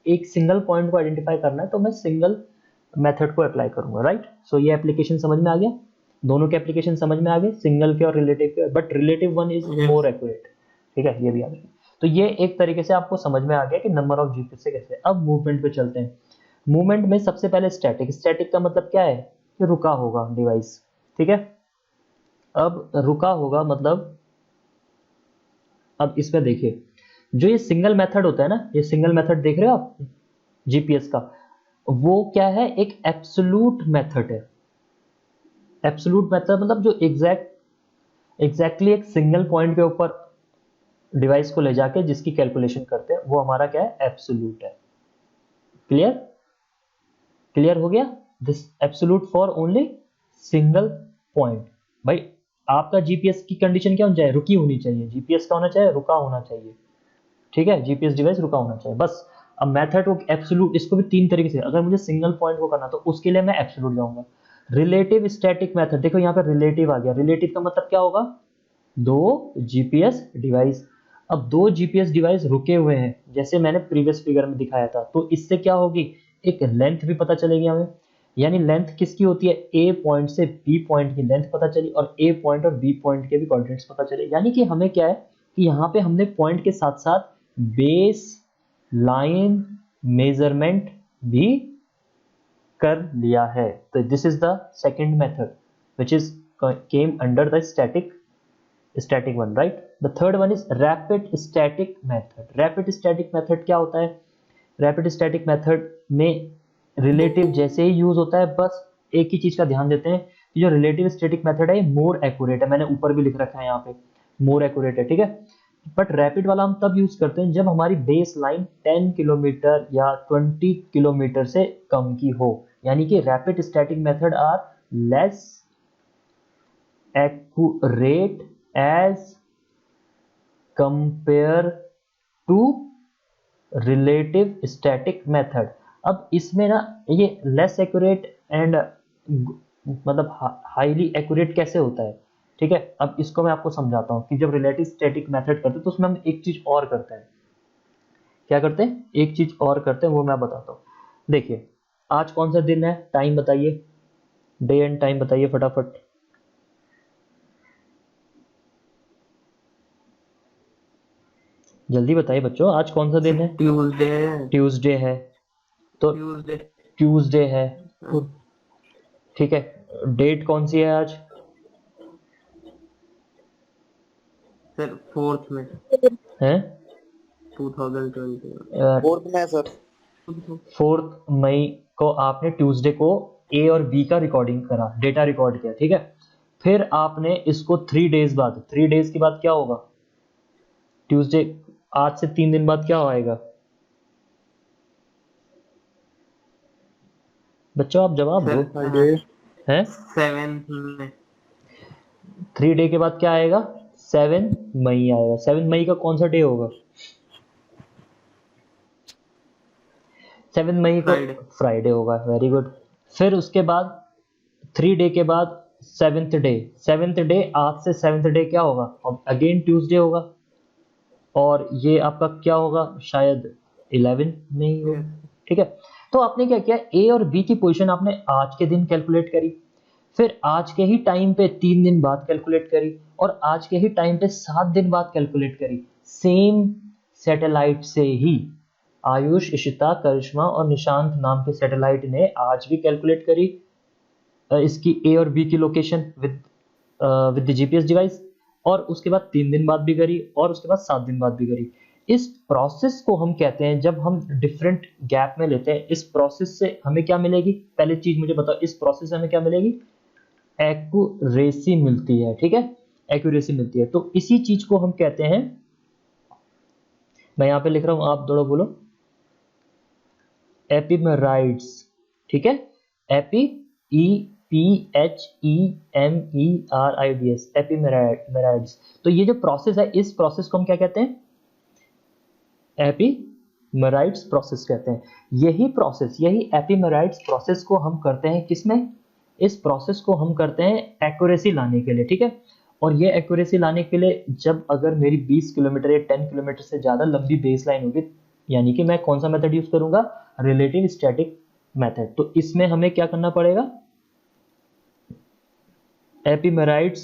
Speaker 1: एक सिंगल पॉइंट को आइडेंटिफाई करना है तो मैं सिंगल मेथड को अप्लाई करूंगा, राइट। सो ये एप्लीकेशन समझ में आ गया, दोनों के एप्लीकेशन समझ में आ गए, सिंगल के और रिलेटिव के, but relative one is more accurate, ठीक है, ये भी याद रखिए। तो ये एक तरीके से आपको समझ में आ गया कि नंबर ऑफ जीपीएस से कैसे। अब मूवमेंट पे चलते हैं। मूवमेंट में सबसे पहले स्टैटिक का मतलब क्या है कि रुका होगा डिवाइस, ठीक है। अब रुका होगा मतलब, अब इसमें देखिए जो ये सिंगल मेथड होता है ना, ये सिंगल मेथड देख रहे हो आप जीपीएस का, वो क्या है, एक एब्सोल्यूट मेथड है। एब्सोल्यूट मेथड मतलब जो एग्जैक्टली एक सिंगल पॉइंट के ऊपर डिवाइस को ले जाके जिसकी कैलकुलेशन करते हैं वो हमारा क्या है, एब्सोल्यूट है। क्लियर हो गया? This absolute for only single point. भाई आपका जीपीएस की कंडीशन क्या होनी चाहिए, रुकी होनी चाहिए, जीपीएस का होना चाहिए, रुका होना चाहिए, ठीक है, जीपीएस डिवाइस रुका होना चाहिए, बस। अब मेथड को एब्सोल्यूट, इसको भी 3 तरीके से, अगर मुझे सिंगल पॉइंट को करना तो उसके लिए मैं एब्सोल्यूट जाऊंगा। रिलेटिव स्टैटिक मेथड, देखो यहाँ पे रिलेटिव आ गया, रिलेटिव का मतलब क्या होगा, 2 जीपीएस डिवाइस। अब 2 जीपीएस डिवाइस रुके हुए हैं, जैसे मैंने प्रीवियस फिगर में दिखाया था, तो इससे क्या होगी, एक लेंथ भी पता चलेगी हमें, यानी लेंथ किसकी होती है, ए पॉइंट से बी पॉइंट की लेंथ पता चली, और ए पॉइंट और बी पॉइंट के भी कोऑर्डिनेट्स पता चले। यानी कि हमें क्या है कि यहाँ पे हमने पॉइंट के साथ साथ बेस लाइन मेजरमेंट भी कर लिया है। तो this is the second method which is came under the static one, right? The third one is rapid static method. Rapid static method क्या होता है? Rapid static method में relative जैसे ही यूज होता है, बस एक ही चीज का ध्यान देते हैं कि जो relative static method है मोर एक्यूरेट है। मैंने ऊपर भी लिख रखा है यहाँ पे मोर एक्यूरेट है, ठीक है। बट रैपिड वाला हम तब यूज करते हैं जब हमारी बेस लाइन 10 किलोमीटर या 20 किलोमीटर से कम की हो, यानी कि rapid static method are less accurate as compare to relative static method। अब इसमें ना ये लेस एक्यूरेट एंड मतलब हाईली एक्यूरेट कैसे होता है, ठीक है। अब इसको मैं आपको समझाता हूँ कि जब रिलेटिव स्टैटिक मेथड करते हैं तो उसमें हम एक चीज और करते हैं। क्या करते हैं? एक चीज और करते हैं, वो मैं बताता हूँ। देखिए आज कौन सा दिन है, टाइम बताइए, डे एंड टाइम बताइए फटाफट। जल्दी बताइए बच्चों, आज कौन सा दिन है?
Speaker 2: ट्यूसडे।
Speaker 1: ट्यूसडे है, तो
Speaker 2: ट्यूसडे
Speaker 1: ट्यूसडे है, ठीक है। डेट कौन सी है आज?
Speaker 2: सर 4th में
Speaker 1: हैं
Speaker 2: 2020
Speaker 4: फोर्थ में सर।
Speaker 1: 4 मई को आपने ट्यूसडे को ए और बी का रिकॉर्डिंग करा, डेटा रिकॉर्ड किया, ठीक है। फिर आपने इसको 3 डेज बाद, 3 डेज के बाद क्या होगा? ट्यूसडे आज से 3 दिन बाद क्या आएगा? बच्चों आप जवाब दो। हैं
Speaker 2: 7th में
Speaker 1: 3 डे के बाद क्या आएगा? 7 मई आएगा। 7 मई का कौन सा डे होगा? 7 मई को फ्राइडे होगा, वेरी गुड। फिर उसके बाद 3 डे के बाद 7th डे, 7th डे आज से 7th डे क्या होगा? अब अगेन ट्यूसडे होगा, और ये आपका क्या होगा? शायद 11 नहीं होगा, ठीक है। तो आपने क्या किया, ए और बी की पोजीशन आपने आज के दिन कैलकुलेट करी, फिर आज के ही टाइम पे 3 दिन बाद कैलकुलेट करी, और आज के ही टाइम पे 7 दिन बाद कैलकुलेट करी। सेम सैटेलाइट से ही आयुष, इशिता, करिश्मा और निशांत नाम के सैटेलाइट ने आज भी कैलकुलेट करी इसकी ए और बी की location with the GPS device, और उसके बाद 3 दिन बाद भी करी, और उसके बाद 7 दिन बाद भी करी। इस प्रोसेस को हम कहते हैं, जब हम डिफरेंट गैप में लेते हैं, इस प्रोसेस से हमें क्या मिलेगी? पहले चीज मुझे बताओ, इस प्रोसेस से हमें क्या मिलेगी? एक्यूरेसी मिलती है, ठीक है, एक्यूरेसी मिलती है। तो इसी चीज को हम कहते हैं, मैं यहां पे लिख रहा हूं, आप दोनों बोलो, एपिमेराइड्स, ठीक है। AP EPHEMERIDS, एपिमेराइड्स। तो ये जो प्रोसेस है, इस प्रोसेस को हम क्या कहते हैं? एपिमेराइड्स प्रोसेस कहते हैं। यही प्रोसेस, यही एपिमेराइड्स प्रोसेस को हम करते हैं किसमें? इस प्रोसेस को हम करते हैं एक्यूरेसी लाने के लिए, ठीक है। और ये एक्यूरेसी लाने के लिए, जब अगर मेरी 20 किलोमीटर या 10 किलोमीटर से ज्यादा लंबी बेस लाइन होगी, यानी कि मैं कौन सा मेथड यूज करूंगा? Relative static method. तो इसमें हमें क्या करना पड़ेगा? एपिमेराइड्स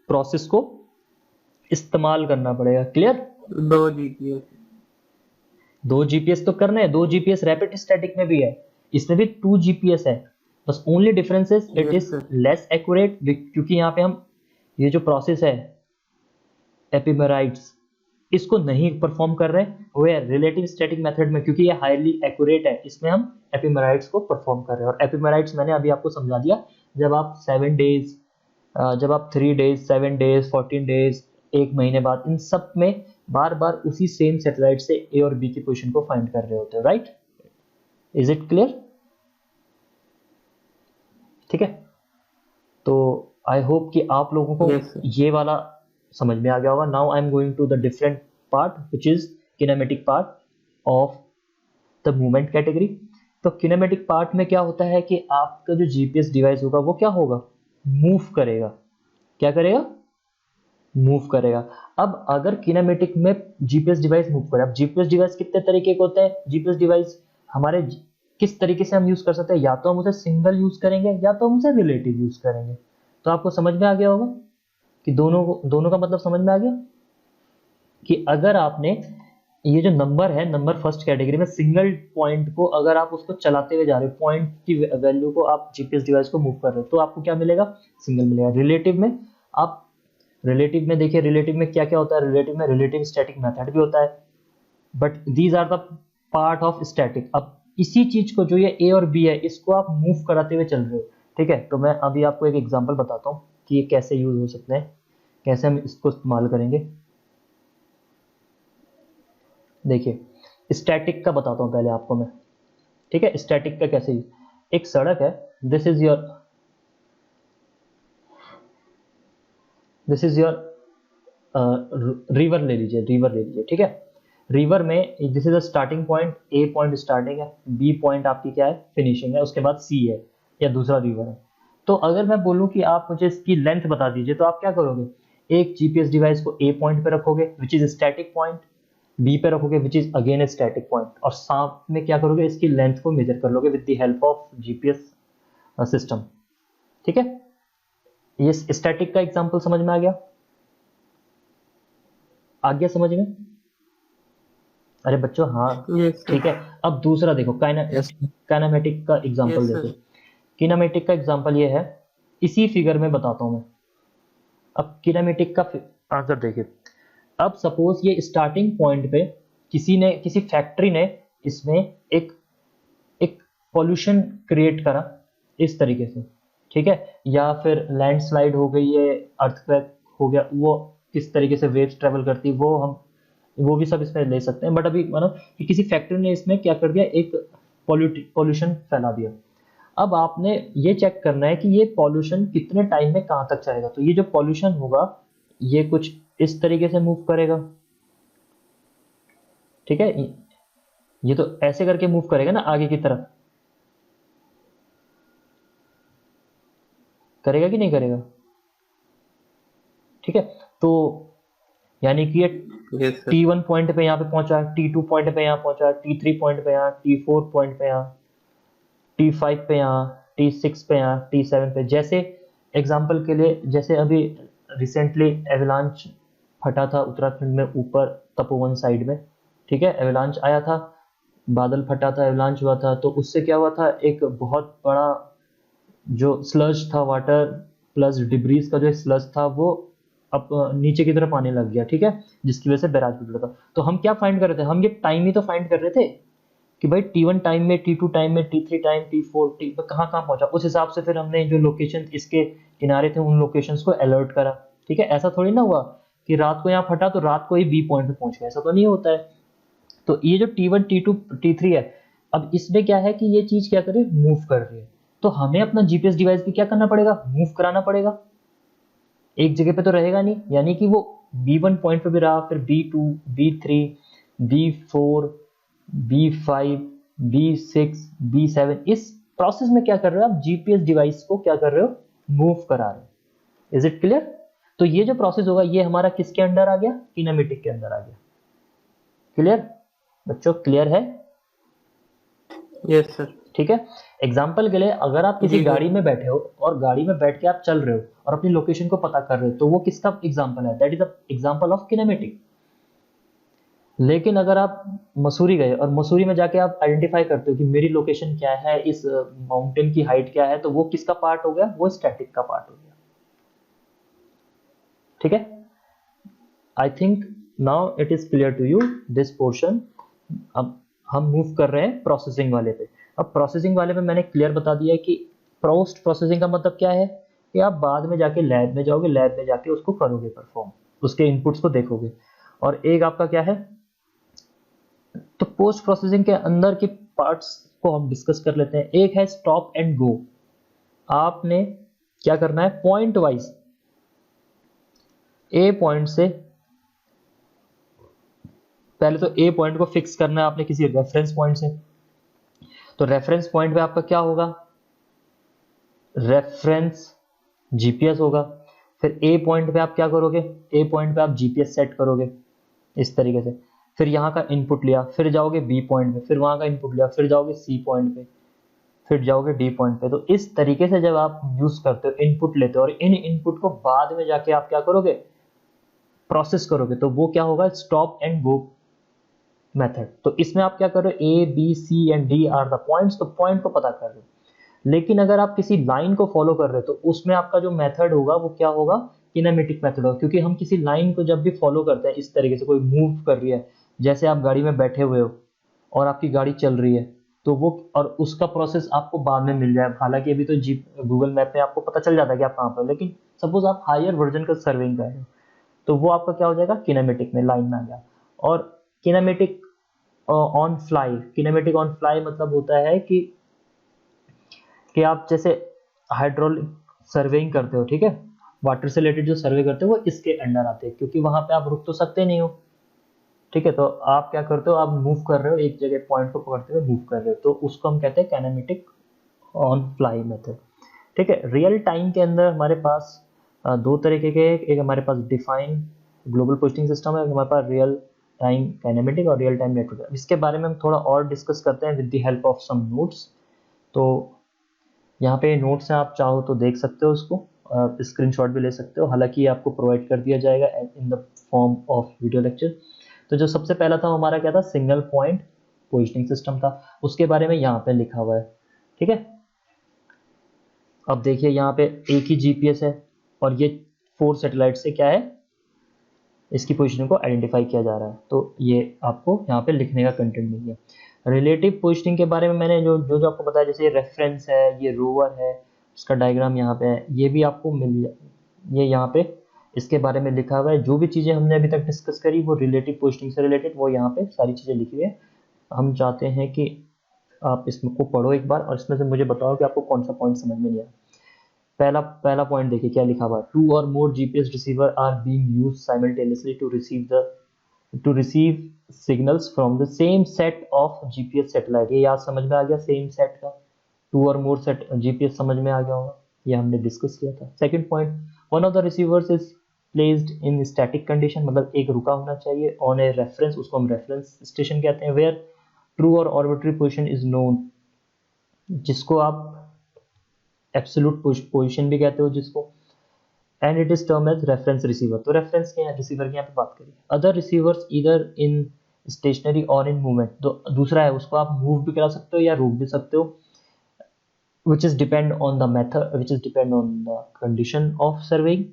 Speaker 1: प्रोसेस को इस्तेमाल करना पड़ेगा। क्लियर? 2 जीपीएस तो करना है, 2 जीपीएस रैपिड स्टैटिक में भी है, इसमें भी 2 जीपीएस है। बस only difference is it is less accurate, क्योंकि यहाँ पे हम ये जो प्रोसेस है एपिमेराइड्स, इसको नहीं परफॉर्म कर रहे हैं, वो है रिलेटिव स्टैटिक मेथड में, क्योंकि ये हाईली एक्यूरेट है, इसमें हम एपिमेराइड्स को परफॉर्म कर रहे हैं। और एपिमेराइड्स मैंने अभी आपको समझा दिया, जब आप 7 डेज, जब आप 3 डेज, 7 डेज, 14 डेज, 1 महीने बाद, इन सब में बार बार उसी सेम सैटेलाइट से ए और बी की पोजीशन को फाइंड कर रहे होते हैं, राइट? Is it clear? ठीक है, तो आई होप कि आप लोगों को ये वाला समझ में आ गया होगा। Now I am going to the different part which is kinematic part of the movement category. तो किनेमेटिक पार्ट में क्या होता है कि आपका जो जीपीएस डिवाइस होगा वो क्या होगा? मूव करेगा। क्या करेगा? मूव करेगा। अब अगर किनेमेटिक में जीपीएस डिवाइस मूव करे, अब जीपीएस डिवाइस कितने तरीके के होते हैं? जीपीएस डिवाइस हमारे किस तरीके से हम यूज कर सकते हैं? या तो हम उसे सिंगल यूज करेंगे, या तो हम उसे रिलेटिव यूज करेंगे। तो आपको समझ में आ गया होगा कि दोनों का मतलब समझ में आ गया कि अगर आपने ये जो नंबर है, नंबर फर्स्ट कैटेगरी में, सिंगल पॉइंट को अगर आप उसको चलाते हुए जा रहे हो, पॉइंट की वैल्यू को आप जीपीएस डिवाइस को मूव कर रहे हो, तो आपको क्या मिलेगा? सिंगल मिलेगा। रिलेटिव में आप, रिलेटिव में देखिए, रिलेटिव में क्या क्या होता है? रिलेटिव में रिलेटिव स्टैटिक मेथड भी होता है, but these are the part of static. अब इसी चीज को, जो ये ए और बी है, इसको आप मूव कराते हुए चल रहे हो, ठीक है? तो मैं अभी आपको एक एग्जांपल बताता हूँ कि ये कैसे यूज हो सकते हैं, कैसे हम इसको इस्तेमाल करेंगे। देखिए स्टैटिक का बताता हूँ पहले आपको मैं, ठीक है? स्टैटिक का कैसे, एक सड़क है, दिस इज योर रिवर ले लीजिए, रिवर ले लीजिए, ठीक है? रिवर में this is a starting point, A point starting है, बी पॉइंट आपकी क्या है? फिनिशिंग है, उसके बाद सी है या दूसरा रिवर है। तो अगर मैं बोलूं कि आप मुझे इसकी लेंथ बता दीजिए, तो आप क्या करोगे? एक जीपीएस डिवाइस को ए पॉइंट पे रखोगे which is static point, B पे रखोगे which is again a static point, और साथ में क्या करोगे? इसकी लेंथ को मेजर कर लोगे with the help of GPS system, ठीक है? ये स्टैटिक का एग्जांपल समझ में आ गया? आ गया समझ में? अरे बच्चों हाँ,
Speaker 2: यस सर।
Speaker 1: ठीक है। अब दूसरा देखो, काइनामेटिक का एग्जांपल
Speaker 2: यस
Speaker 1: देखो।
Speaker 2: सर।
Speaker 1: किनेमेटिक का एग्जांपल ये है, इसी फिगर में बताता हूं मैं। अब किनेमेटिक का आंसर देखिए। अब सपोज ये स्टार्टिंग पॉइंट पे किसी फैक्ट्री ने इसमें एक एक पॉल्यूशन क्रिएट करा इस तरीके से, ठीक है? या फिर लैंडस्लाइड हो गई है, अर्थक्वेक हो गया, वो किस तरीके से वेव्स ट्रेवल करती है, वो भी सब इसमें ले सकते हैं। बट अभी मानो कि किसी फैक्ट्री ने इसमें क्या कर दिया, एक पॉल्यूशन फैला दिया। अब आपने ये चेक करना है कि ये पॉल्यूशन कितने टाइम में कहाँ तक जाएगा। तो ये जो पॉल्यूशन होगा, ये कुछ इस तरीके से मूव करेगा, ठीक है? ये तो ऐसे करके मूव करेगा ना आगे की तरफ, करेगा कि नहीं करेगा? ठीक है, तो यानी कि ये
Speaker 2: यस सर।
Speaker 1: T1 पॉइंट पे यहाँ पे पहुंचा, T2 पॉइंट पे यहाँ पहुंचा, T3 पॉइंट पे यहाँ, T4 पॉइंट पे यहाँ, T5 पे यहाँ, T6 पे यहाँ, T7 पे। जैसे एग्जांपल के लिए, जैसे अभी रिसेंटली एवलांच फटा था उत्तराखंड में, ऊपर तपोवन साइड में, ठीक है? एवलांच आया था, बादल फटा था, एवलांच हुआ था। तो उससे क्या हुआ था, एक बहुत बड़ा जो स्लज था, वाटर प्लस डिब्रीज का जो स्लज था, वो अब नीचे की तरफ आने लग गया, ठीक है? जिसकी वजह से बैराज टूट रहा था। तो हम क्या फाइंड कर रहे थे? हम ये टाइम ही तो फाइंड कर रहे थे कि भाई T1 टाइम में, T2 टाइम में, T3 टाइम, T4 कहाँ कहाँ पहुंचा। उस हिसाब से फिर हमने जो लोकेशन इसके किनारे थे, उन लोकेशंस को अलर्ट करा, ठीक है? ऐसा थोड़ी ना हुआ कि रात को यहाँ फटा तो रात को ही बी पॉइंट पे पहुंच गया, ऐसा तो नहीं होता है। तो ये जो T1 T2 T3 है, अब इसमें क्या है कि ये चीज क्या करे, मूव कर रही है। तो हमें अपना जीपीएस डिवाइस भी क्या करना पड़ेगा, मूव कराना पड़ेगा, एक जगह पे तो रहेगा नहीं। यानी कि वो B1 पॉइंट पे भी रहा, फिर B2, B3, B4, B5, B6, B7, इस प्रोसेस में क्या कर रहे हो आप, जीपीएस डिवाइस को क्या कर रहे हो, मूव करा रहे हो। Is it clear? तो ये जो प्रोसेस होगा, ये हमारा किसके अंडर आ गया, किनेमेटिक के अंदर आ गया। क्लियर बच्चों, क्लियर है?
Speaker 2: Yes sir.
Speaker 1: ठीक है। एग्जाम्पल के लिए, अगर आप किसी
Speaker 2: जी सर।
Speaker 1: गाड़ी में बैठे हो और गाड़ी में बैठ के आप चल रहे हो और अपनी लोकेशन को पता कर रहे हो, तो वो किसका एग्जाम्पल है, that is the example of kinematic. लेकिन अगर आप मसूरी गए और मसूरी में जाके आप आइडेंटिफाई करते हो कि मेरी लोकेशन क्या है, इस माउंटेन की हाइट क्या है, तो वो किसका पार्ट हो गया, वो स्टैटिक का पार्ट हो गया। ठीक है, I think now it is clear to you this portion. अब हम मूव कर रहे हैं प्रोसेसिंग वाले पे। अब प्रोसेसिंग वाले पे मैंने क्लियर बता दिया है कि पोस्ट प्रोसेसिंग का मतलब क्या है, कि आप बाद में जाके लैब में जाओगे, लैब में जाके उसको करोगे परफॉर्म, उसके इनपुट्स को देखोगे। और एक आपका क्या है, तो पोस्ट प्रोसेसिंग के अंदर के पार्ट्स को हम डिस्कस कर लेते हैं। एक है स्टॉप एंड गो। आपने क्या करना है, पॉइंट वाइज ए पॉइंट से, पहले तो ए पॉइंट को फिक्स करना है आपने किसी रेफरेंस पॉइंट से। तो रेफरेंस पॉइंट पे आपका क्या होगा, रेफरेंस जीपीएस होगा। फिर ए पॉइंट पे आप क्या करोगे, ए पॉइंट पे आप जीपीएस सेट करोगे इस तरीके से। फिर यहाँ का इनपुट लिया, फिर जाओगे बी पॉइंट पे, फिर वहां का इनपुट लिया, फिर जाओगे सी पॉइंट पे, फिर जाओगे डी पॉइंट पे। तो इस तरीके से जब आप यूज करते हो, इनपुट लेते हो, और इन इनपुट को बाद में जाके आप क्या करोगे, प्रोसेस करोगे, तो वो क्या होगा, स्टॉप एंड गो मेथड। तो इसमें आप क्या कर रहे हो, A B C and D are the points, तो पॉइंट को पता कर रहे हो। लेकिन अगर आप किसी लाइन को फॉलो कर रहे हो तो उसमें आपका जो मेथड होगा वो क्या होगा, किनेमेटिक मेथड होगा, क्योंकि हम किसी लाइन को जब भी फॉलो करते हैं इस तरीके से, कोई मूव कर रही है, जैसे आप गाड़ी में बैठे हुए हो और आपकी गाड़ी चल रही है, तो वो और उसका प्रोसेस आपको बाद में मिल जाए। हालांकि अभी तो जी गूगल मैप में आपको पता चल जाता है कि आप कहाँ पर हो, लेकिन सपोज आप हायर वर्जन का सर्विंग कर रहे हो तो वो आपका क्या हो जाएगा, किनेमेटिक में लाइन में आ गया। और kinematic on fly, kinematic on fly मतलब होता है कि आप जैसे हाइड्रोलिक सर्वेइंग करते हो, ठीक है, वाटर से रिलेटेड जो सर्वे करते हो वो इसके अंडर आते हैं, क्योंकि वहां पे आप रुक तो सकते नहीं हो, ठीक है। तो आप क्या करते हो, आप मूव कर रहे हो एक जगह, पॉइंट को पकड़ते हुए मूव कर रहे हो, तो उसको हम कहते हैं काइनेमेटिक ऑन फ्लाई मेथड, ठीक है। रियल टाइम के अंदर हमारे पास दो तरीके के, एक हमारे पास डिफाइन ग्लोबल पोस्टिंग सिस्टम है, एक हमारे पास रियल टाइम काइनेमेटिक और रियल टाइम नेटवर्क। इसके बारे में हम थोड़ा और डिस्कस करते हैं with the help of some notes. तो यहाँ पे नोट्स हैं, आप चाहो तो देख सकते हो उसको, स्क्रीनशॉट भी ले सकते हो, हालांकि ये आपको प्रोवाइड कर दिया जाएगा in the form of video lecture. तो जो सबसे पहला था हमारा क्या था, सिंगल पॉइंट पोजिशनिंग सिस्टम था, उसके बारे में यहाँ पे लिखा हुआ है, ठीक है। अब देखिए यहाँ पे एक ही जीपीएस है और ये 4 सैटेलाइट से क्या है, इसकी पोजीशनिंग को आइडेंटिफाई किया जा रहा है, तो ये आपको यहाँ पे लिखने का कंटेंट मिल गया। रिलेटिव पोजीशनिंग के बारे में मैंने जो जो जो आपको बताया, जैसे ये रेफरेंस है, ये रोवर है, इसका डायग्राम यहाँ पे है, ये भी आपको मिल जाए, ये यहाँ पे इसके बारे में लिखा हुआ है। जो भी चीज़ें हमने अभी तक डिस्कस करी वो रिलेटिव पोजीशनिंग से रिलेटेड, वो यहाँ पे सारी चीज़ें लिखी हुई है। हम चाहते हैं कि आप इसको पढ़ो एक बार और इसमें से मुझे बताओ कि आपको कौन सा पॉइंट समझ में नहीं आया। पहला पहला पॉइंट देखिए क्या लिखा हुआ है, 2 or more GPS receiver are being used simultaneously to receive signals from the same set of GPS satellite. ये याद समझ में आ गया, सेम सेट का 2 और मोर सेट जीपीएस समझ में आ गया होगा, ये हमने डिस्कस किया था। Second point, one of the receivers is placed in static condition, मतलब एक रुका होना चाहिए, ऑन ए रेफरेंस, उसको हम रेफरेंस स्टेशन कहते हैं, वेयर ट्रू और ऑर्बिटरी पोजीशन इज नोन, जिसको आप एब्सोल्यूट पोजीशन भी कहते हो जिसको, and it is term as reference receiver. तो रेफरेंस के रिसीवर की यहाँ पे बात करिए। अदर रिसीवर्स इधर इन स्टेशनरी और इन मूवमेंट, तो दूसरा है उसको आप मूव भी करा सकते हो या रोक भी सकते हो, which is depend on the method, which is depend on the condition of surveying,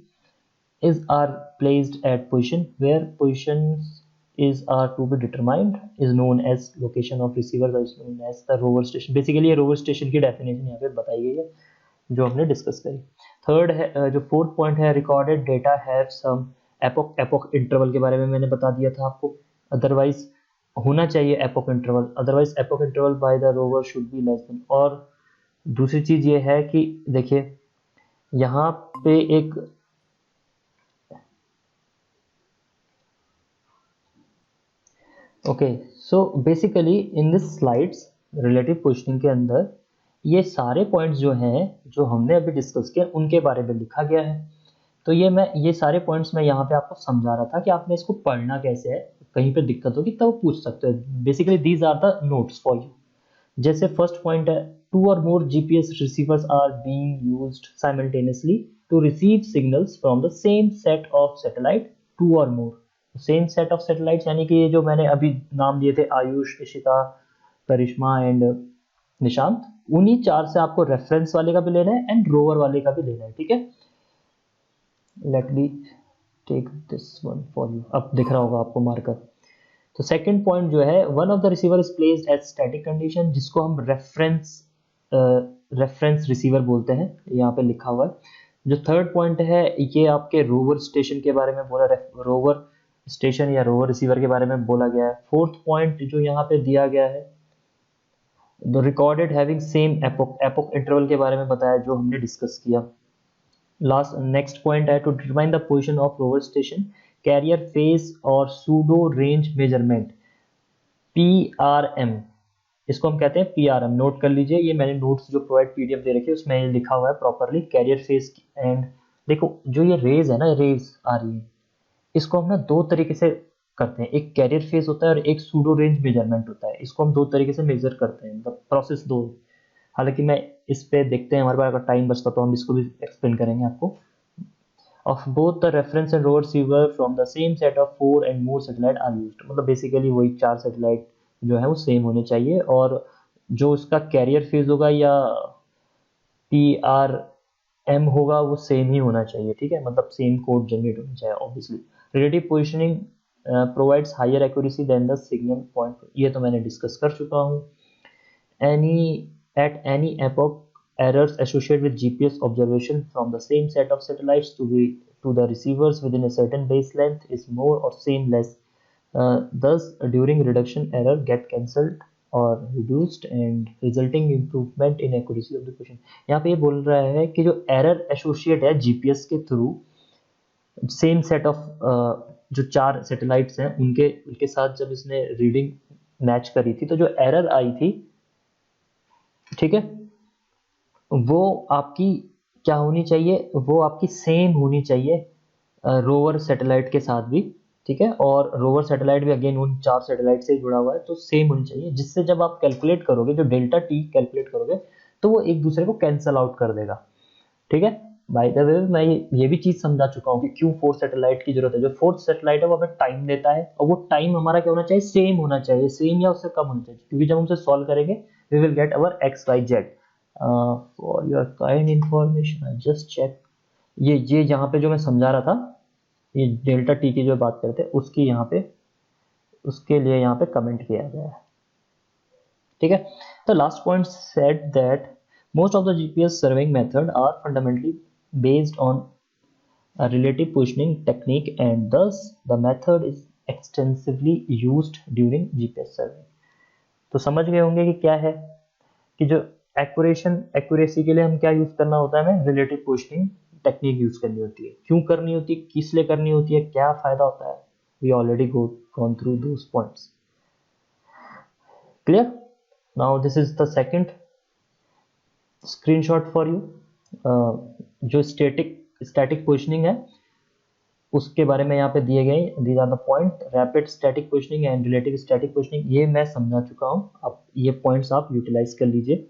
Speaker 1: is are placed at position where positions is are to be determined is known as location of receivers is known as the rover station। Basically ये rover station की definition यहाँ पे बताई गई है जो हमने discuss करी। थर्ड है जो फोर्थ पॉइंट है, recorded data have some epoch, epoch interval के बारे में मैंने बता दिया था आपको, अदरवाइज होना चाहिए epoch interval, otherwise epoch interval by the rover should be less than. और दूसरी चीज ये है कि देखिए यहाँ पे एक okay, so basically in this slides relative positioning के अंदर ये सारे पॉइंट्स जो हैं जो हमने अभी डिस्कस किया उनके बारे में लिखा गया है। तो ये सारे पॉइंट्स मैं यहाँ पे आपको समझा रहा था कि आपने इसको पढ़ना कैसे है, कहीं पे दिक्कत होगी तब पूछ सकते हो। Basically these are the notes for you. जैसे फर्स्ट पॉइंट है, 2 or more GPS receivers are being used simultaneously to receive signals from the same set of satellite, 2 or more, same set of satellites यानी कि ये जो मैंने अभी नाम दिए थे, आयुष, इशिता, करिश्मा एंड निशांत, उन्हीं 4 से आपको रेफरेंस वाले का भी लेना है एंड रोवर वाले का भी लेना है, ठीक है। Let me take this one for you, अब दिख रहा होगा आपको मार्कर। तो सेकंड पॉइंट जो है, one of the receiver is placed at static condition, जिसको हम रेफरेंस रिसीवर बोलते हैं, यहाँ पे लिखा हुआ है। जो थर्ड पॉइंट है ये आपके रोवर स्टेशन के बारे में बोला, रोवर स्टेशन या रोवर रिसीवर के बारे में बोला गया है। फोर्थ पॉइंट जो यहाँ पे दिया गया है, the recorded having same epoch, epoch interval के बारे में बताया जो हमने डिस्कस किया। लास्ट नेक्स्ट पॉइंट है, to determine the position of rover station carrier phase और सूडो रेंज मेजरमेंट, PRM, इसको हम कहते हैं PRM, नोट कर लीजिए, ये मैंने नोट्स जो प्रोवाइड PDF दे रखी है उसमें लिखा हुआ है प्रॉपरली, कैरियर फेज एंड। देखो जो ये रेज है ना, रेज आ रही है, इसको हम ना 2 तरीके से करते हैं, एक कैरियर फेज होता है और एक सूडो रेंज मेजरमेंट होता है, इसको हम 2 तरीके से मेजर करते हैं, मतलब प्रोसेस 2। हालांकि मैं इस पे देखते हैं, हमारे पास अगर टाइम बचता तो हम इसको भी एक्सप्लेन करेंगे आपको। of both the reference and rover receiver from the same set of 4 and more satellite are used। मतलब बेसिकली वही 4 सैटेलाइट जो है वो सेम होने चाहिए, और जो उसका कैरियर फेज होगा या PRM होगा वो सेम ही होना चाहिए, ठीक है, मतलब सेम कोड जनरेट होना चाहिए obviously. Relative positioning provides higher accuracy than the signal point, ये तो मैंने डिस्कस कर चुका हूँ। Any epoch, errors associated with GPS observation from the same set of satellites to the receivers within a certain base length is more or same less. Thus, during reduction, error get cancelled or reduced and resulting improvement in accuracy of the question। यहाँ पे ये बोल रहा है कि जो error associate है GPS के थ्रू सेम सेट ऑफ जो 4 सैटेलाइट्स हैं उनके उनके साथ जब इसने रीडिंग मैच करी थी, तो जो एरर आई थी, ठीक है, वो आपकी क्या होनी चाहिए, वो आपकी सेम होनी चाहिए रोवर सैटेलाइट के साथ भी, ठीक है, और रोवर सैटेलाइट भी अगेन उन 4 सैटेलाइट से जुड़ा हुआ है, तो सेम होनी चाहिए, जिससे जब आप कैलकुलेट करोगे, जो डेल्टा टी कैलकुलेट करोगे, तो वो एक दूसरे को कैंसल आउट कर देगा, ठीक है। बाय द वे मैं ये भी चीज समझा चुका हूँ कि क्यों 4 सैटेलाइट की जरूरत है। जो 4th सैटेलाइट है वो हमें टाइम देता है, और वो टाइम हमारा क्या होना चाहिए, सेम होना चाहिए, सेम या उससे कम होना चाहिए, क्योंकि जब हम उसे सॉल्व करेंगे we will get our X Y Z. For your kind information I just check, ये यहाँ पे जो मैं समझा रहा था, ये डेल्टा टी की जो बात करते हैं उसकी यहाँ पे, उसके लिए यहाँ पे कमेंट किया गया है, ठीक है। The last point said that most of the GPS surveying method are fundamentally based on a relative positioning technique, and thus the method is extensively used during GPS survey। तो समझ गए होंगे कि क्या है, कि जो एक्यूरेसी के लिए हम क्या यूज करना होता है, हमें रिलेटिव पोजिशनिंग टेक्निक यूज करनी होती है। क्यों करनी होती है, किस लिए करनी होती है, क्या फायदा होता है, we already gone through those points. Clear? Now this is the second screenshot for you. जो स्टैटिक पोजिशनिंग है उसके बारे में यहाँ पे दिए गए, these are the point, rapid static positioning and relative static positioning, ये मैं समझा चुका हूँ, अब ये पॉइंट्स आप यूटिलाइज कर लीजिए।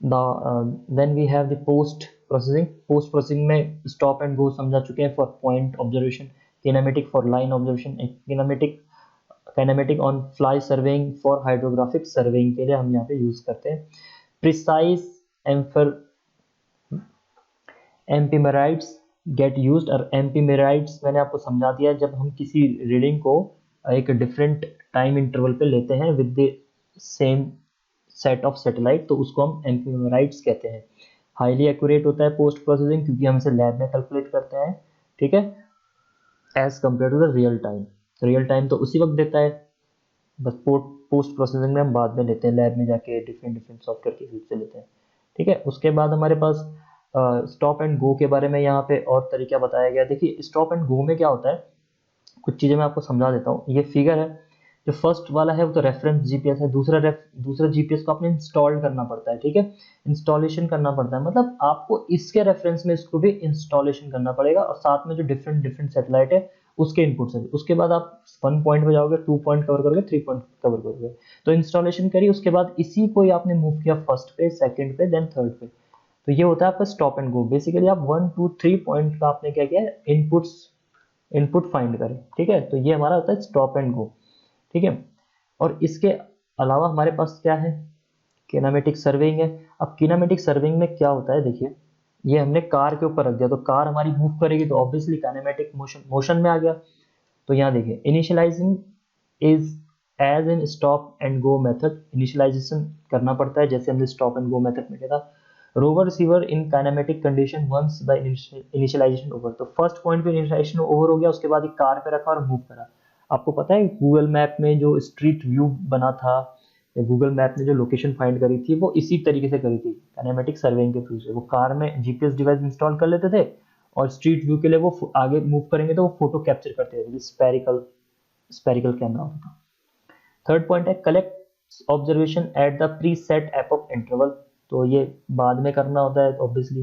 Speaker 1: Then we have the post processing में स्टॉप एंड गो समझा चुके हैं for point observation, kinematic for line observation, kinematic on fly surveying, for hydrographic surveying के लिए हम यहाँ पे यूज करते हैं। प्रिसाइज एम्पीमेराइड्स गेट यूज्ड, और एम्पीमेराइड्स मैंने आपको समझा दिया, जब हम किसी रीडिंग को एक डिफरेंट टाइम इंटरवल पे लेते हैं with the same set of satellite, तो उसको हम एम्पीमेराइड्स कहते हैं। हाईली एक्यूरेट होता है पोस्ट प्रोसेसिंग, क्योंकि हम इसे लैब में कैलकुलेट करते हैं, ठीक है, as compare to the real time. Real time तो उसी वक्त देता है, बस पोस्ट प्रोसेसिंग में हम बाद में लेते हैं, लैब में जाके डिफरेंट सॉफ्टवेयर की हेल्प से लेते हैं, ठीक है। उसके बाद हमारे पास स्टॉप एंड गो के बारे में यहाँ पे और तरीका बताया गया। देखिए स्टॉप एंड गो में क्या होता है, कुछ चीज़ें मैं आपको समझा देता हूँ। ये फिगर है, जो फर्स्ट वाला है वो तो रेफरेंस जीपीएस है, दूसरा जीपीएस को आपने इंस्टॉल करना पड़ता है, ठीक है, इंस्टॉलेशन करना पड़ता है, मतलब आपको इसके रेफरेंस में इसको भी इंस्टॉलेशन करना पड़ेगा, और साथ में जो डिफरेंट सैटेलाइट है उसके इनपुट से भी। उसके बाद आप 1 पॉइंट पे जाओगे, 2 पॉइंट कवर करोगे, 3 पॉइंट कवर करोगे, तो इंस्टॉलेशन करिए, उसके बाद इसी को ही आपने मूव किया फर्स्ट पे, सेकंड पे, देन थर्ड पे, तो ये होता है आपका स्टॉप एंड गो। बेसिकली आप 1 2 3 पॉइंट का आपने क्या किया, इनपुट फाइंड करें, ठीक है, तो ये हमारा होता है स्टॉप एंड गो, ठीक है। और इसके अलावा हमारे पास क्या है, किनेमेटिक सर्वेइंग है। अब किनेमेटिक सर्वेइंग में क्या होता है, देखिए ये हमने कार के ऊपर रख दिया, तो कार हमारी मूव करेगी तो ऑब्वियसली काइनेमेटिक मोशन में आ गया। तो यहाँ देखिए initialising is as in stop and go method, initialisation करना पड़ता है जैसे हमने स्टॉप एंड गो मेथड में किया था। Rover receiver in kinematic condition once the initialisation over, तो फर्स्ट पॉइंट पे इनिशियलाइजेशन ओवर हो गया, उसके बाद एक कार पे रखा और मूव करा। आपको पता है गूगल मैप में जो स्ट्रीट व्यू बना था, या गूगल मैप ने जो लोकेशन फाइंड करी थी, वो इसी तरीके से करी थी, काइनेमेटिक सर्वेइंग के थ्रू से। वो कार में जीपीएस डिवाइस इंस्टॉल कर लेते थे, और स्ट्रीट व्यू के लिए वो आगे मूव करेंगे तो वो फोटो कैप्चर करते थे, स्पेरिकल कैमरा होता था। थर्ड पॉइंट है collect observation at the pre set epoch interval, तो ये बाद में करना होता है ऑब्वियसली,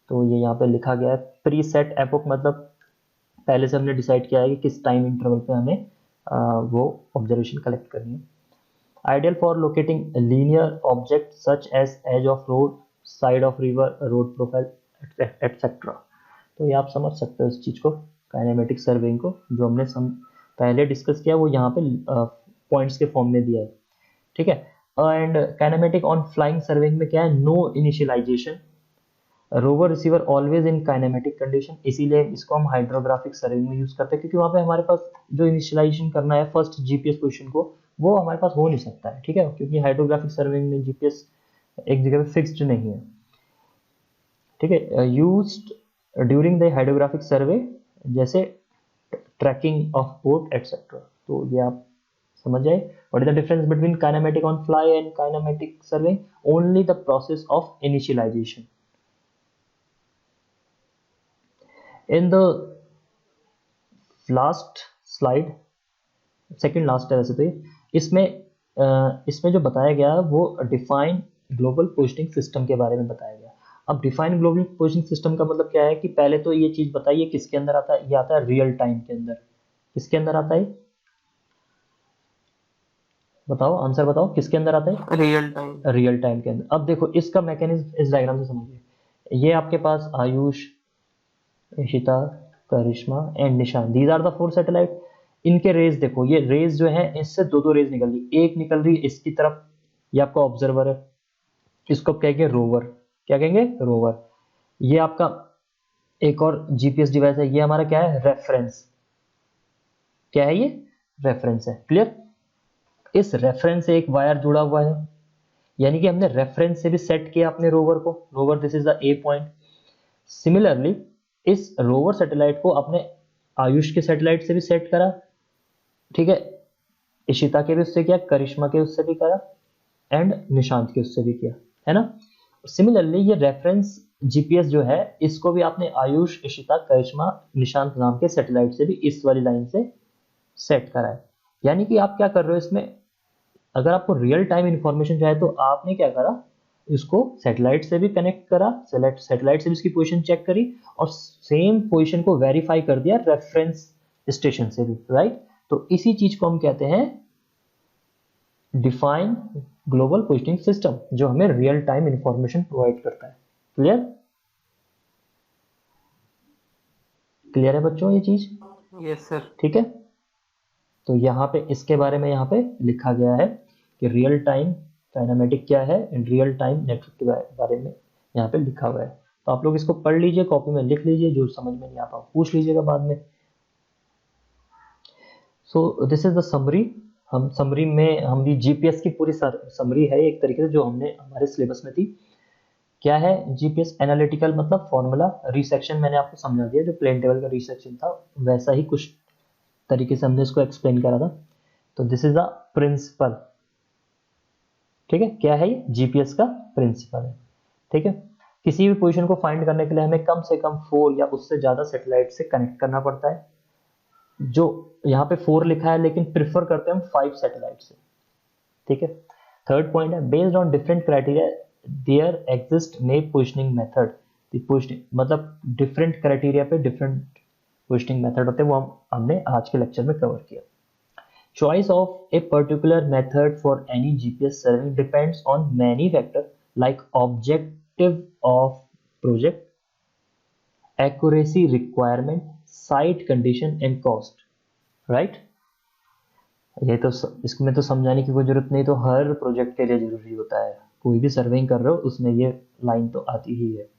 Speaker 1: तो ये यहाँ पे लिखा गया है प्री सेट एपॉक, मतलब पहले से हमने डिसाइड किया है कि किस टाइम इंटरवल पे हमें वो ऑब्जर्वेशन कलेक्ट करनी है। Ideal for locating linear object such as edge of road, side of river, road profile, etcetera. तो ये आप समझ सकते हो इस चीज़ को, काइनेमेटिक सर्वेइंग को, जो हमने पहले डिस्कस किया वो यहाँ पे पॉइंट्स के फॉर्म में दिया है, ठीक है। And kinematic on flying surveying में क्या है, no initialisation, rover receiver always in kinematic condition, इसीलिए इसको हम हाइड्रोग्राफिक सर्विंग में यूज करते हैं, क्योंकि वहाँ पे हमारे पास जो इनिशियलाइजेशन करना है फर्स्ट जीपीएस पोजीशन को, वो हमारे पास हो नहीं सकता है, ठीक है, क्योंकि हाइड्रोग्राफिक सर्विंग में जीपीएस एक जगह पे फिक्स्ड नहीं है, ठीक है। यूज्ड ड्यूरिंग द हाइड्रोग्राफिक सर्वे, जैसे ट्रैकिंग ऑफ पोर्ट एटसेट्रा। तो ये आप समझ जाए। What is the difference between kinematic on fly and kinematic survey? Only the process of initialisation. In the last slide, second last है वैसे तो ये, इसमें जो बताया गया वो डिफाइन ग्लोबल पोजिशनिंग सिस्टम के बारे में बताया गया। अब डिफाइन ग्लोबल पोजिशनिंग सिस्टम का मतलब क्या है कि पहले तो ये चीज बताइए किसके अंदर आता है, ये आता है रियल टाइम के अंदर। किसके अंदर आता है, बताओ, आंसर बताओ, किसके अंदर आता है?
Speaker 2: Real time.
Speaker 1: रियल टाइम के अंदर। अब देखो इसका मैकेनिज्म इस डायग्राम से समझिए, ये आपके पास आयुष, इशिता, करिश्मा एंड निशान, दीज आर द 4 सैटेलाइट। इनके रेज देखो, ये रेज जो है इससे दो रेज निकल रही, एक निकल रही है इसकी तरफ, ये आपका ऑब्जर्वर है, इसको कहेंगे रोवर। क्या कहेंगे? रोवर। ये आपका एक और जीपीएस डिवाइस है, ये हमारा क्या है? रेफरेंस। क्या है ये? रेफरेंस है। क्लियर? इस रेफरेंस से एक वायर जुड़ा हुआ है, यानी कि हमने रेफरेंस से भी सेट किया अपने रोवर को। Rover, this is the A point. Similarly इस रोवर सैटेलाइट को अपने आयुष के सैटेलाइट से भी सेट करा, ठीक है, इशिता के भी उससे किया, करिश्मा के उससे भी करा, एंड निशांत के उससे भी किया, है ना। सिमिलरली ये रेफरेंस जीपीएस जो है, इसको भी आपने आयुष, इशिता, करिश्मा, निशांत नाम के सैटेलाइट से भी इस वाली लाइन से सेट करा है। यानी कि आप क्या कर रहे हो इसमें, अगर आपको रियल टाइम इंफॉर्मेशन चाहिए तो आपने क्या करा, इसको सैटेलाइट से भी कनेक्ट करा, सैटेलाइट से भी इसकी पोजीशन चेक करी, और सेम पोजीशन को वेरीफाई कर दिया रेफरेंस स्टेशन से भी, राइट। तो इसी चीज को हम कहते हैं डिफाइन ग्लोबल पोजिशनिंग सिस्टम, जो हमें रियल टाइम इंफॉर्मेशन प्रोवाइड करता है। क्लियर? क्लियर है बच्चों ये चीज?
Speaker 2: Yes sir.
Speaker 1: ठीक है। तो यहाँ पे इसके बारे में यहाँ पे लिखा गया है कि रियल टाइम काइनेमेटिक क्या है, एंड रियल टाइम नेटवर्क के बारे में यहाँ पे लिखा हुआ है। तो आप लोग इसको पढ़ लीजिए, कॉपी में लिख लीजिए, जो समझ में नहीं आता पूछ लीजिएगा बाद में। So this is the summary. हम समरी में, हम भी जीपीएस की पूरी समरी है एक तरीके से, जो हमने हमारे सिलेबस में थी। क्या है जीपीएस? एनालिटिकल मतलब फॉर्मूला, रिसेक्शन मैंने आपको समझा दिया, जो प्लेन टेबल का रिसेक्शन था वैसा ही कुछ तरीके से हमने इसको एक्सप्लेन करा था। तो दिस इज द प्रिंसिपल, ठीक है। क्या है ये? जीपीएस का प्रिंसिपल है, ठीक है। किसी भी पोजीशन को फाइंड करने के लिए हमें कम से कम 4 या उससे ज्यादा सैटेलाइट से कनेक्ट करना पड़ता है। जो यहाँ पे 4 लिखा है, लेकिन प्रिफर करते हैं हम 5 सैटेलाइट से, ठीक है। थर्ड पॉइंट है, based on different criteria there exist ने पोजिशनिंग मेथड। पोजिशनिंग मतलब डिफरेंट क्राइटेरिया पे डिफरेंट पोजिशनिंग मेथड होते हैं, वो हमने आज के लेक्चर में कवर किया। Choice of a particular method for any GPS survey depends on many factors like objective of project, accuracy requirement, site condition and cost, right? ये तो इसमें तो समझाने की कोई जरूरत नहीं, तो हर प्रोजेक्ट के लिए जरूरी होता है, कोई भी सर्वेइंग कर रहे हो उसमें ये लाइन तो आती ही है।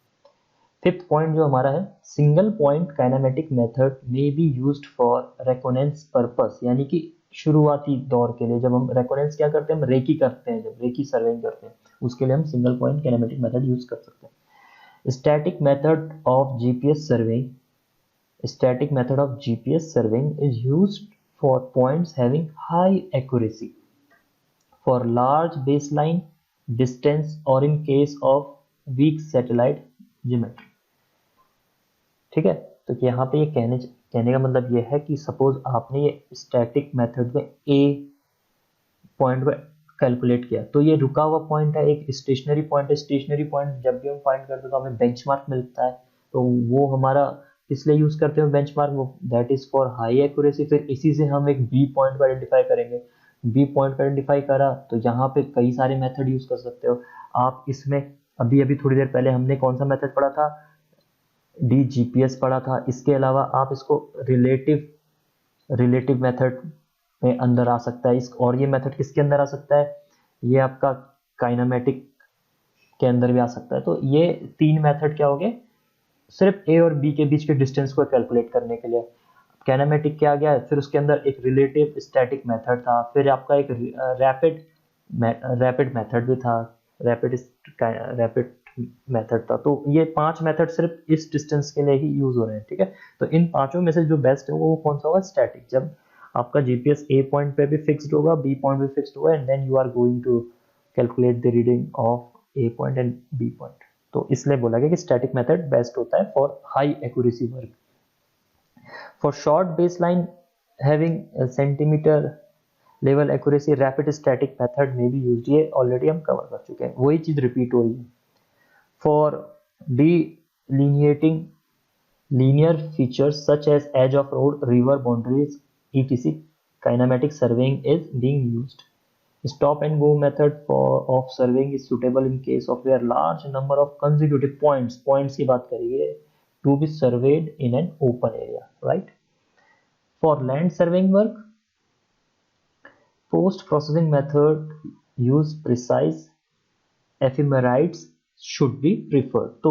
Speaker 1: फिफ्थ पॉइंट जो हमारा है, single point kinematic method may be used for reconnaissance purpose, यानी कि शुरुआती दौर के लिए, जब हम रेकोनेंस क्या करते हैं, हम रेकी करते हैं, जब रेकी सर्वेइंग करते हैं उसके लिए हम single point kinematic method use कर सकते हैं। Static method of GPS surveying, static method of GPS surveying is used for points having high accuracy for large baseline distance or in case of weak satellite geometry, ठीक है। तो यहाँ पे ये कहने का मतलब ये है कि सपोज आपने ये स्टैटिक मेथड में ए पॉइंट को कैलकुलेट किया, तो ये रुका हुआ पॉइंट है, एक स्टेशनरी पॉइंट है। स्टेशनरी पॉइंट जब भी हम फाइंड करते हैं तो हमें बेंचमार्क मिलता है, तो वो हमारा इसलिए यूज करते हैं बेंचमार्क, वो that is for high accuracy. फिर इसी से हम एक बी पॉइंट को आइडेंटिफाई करेंगे। बी पॉइंट को आइडेंटिफाई करा तो यहाँ पे कई सारे मेथड यूज कर सकते हो आप। इसमें अभी थोड़ी देर पहले हमने कौन सा मेथड पढ़ा था, DGPS पढ़ा था। इसके अलावा आप इसको रिलेटिव मेथड में अंदर आ सकता है और ये मेथड किसके अंदर आ सकता है, ये आपका काइनेमेटिक के अंदर भी आ सकता है। तो ये 3 मेथड क्या हो गए, सिर्फ ए और बी के बीच के डिस्टेंस को कैलकुलेट करने के लिए। काइनेमेटिक क्या आ गया, फिर उसके अंदर एक रिलेटिव स्टैटिक मेथड था, फिर आपका एक रैपिड मेथड भी था, रैपिड मेथड था। तो ये 5 मेथड सिर्फ इस डिस्टेंस के लिए ही यूज हो रहे हैं, ठीक है। तो इन पांचों में से जो बेस्ट है वो कौन सा होगा, स्टैटिक। जब आपका जीपीएस ए पॉइंट पे भी फिक्स्ड होगा, बी पॉइंट भी फिक्स्ड होगा, and then you are going to calculate the reading of A point and B point. तो इसलिए बोला गया कि स्टैटिक मेथड बेस्ट होता है for high accuracy work. For short baseline having centimetre level accuracy, rapid static method में भी use, ये ऑलरेडी हम कवर कर चुके हैं, वही चीज रिपीट हो रही है। For delineating linear features such as edge of road, river boundaries, etc., kinematic surveying is being used. Stop and go method of surveying is suitable in case of where large number of consecutive points की बात करेंगे, to be surveyed in an open area, right? For land surveying work, post processing method use precise ephemerides should be preferred. तो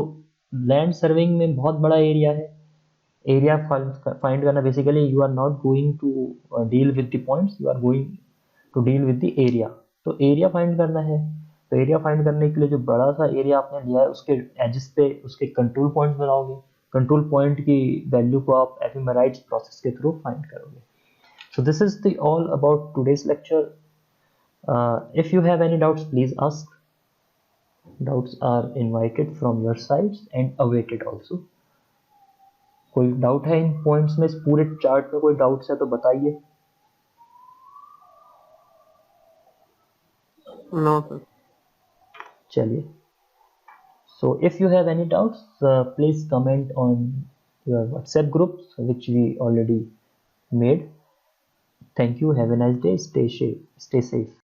Speaker 1: land surveying में बहुत बड़ा area है, area find करना, basically you are not going to deal with the points, you are going to deal with the area. तो area find करना है, तो एरिया फाइंड करने के लिए जो बड़ा सा एरिया आपने लिया है उसके एजेस पे उसके कंट्रोल पॉइंट्स बनाओगे, कंट्रोल पॉइंट की वैल्यू को आप एफिमेराइड्स प्रोसेस के थ्रू फाइंड करोगे। So this is the all about today's lecture. If you have any doubts please ask. Doubts are invited from your sides and awaited also. कोई doubt है इन points में, इस पूरे चार्ट में कोई डाउट्स है तो बताइए।
Speaker 2: No sir.
Speaker 1: चलिए, so if you have any doubts, please comment on your WhatsApp groups which we already made. Thank you, have a nice day, stay safe.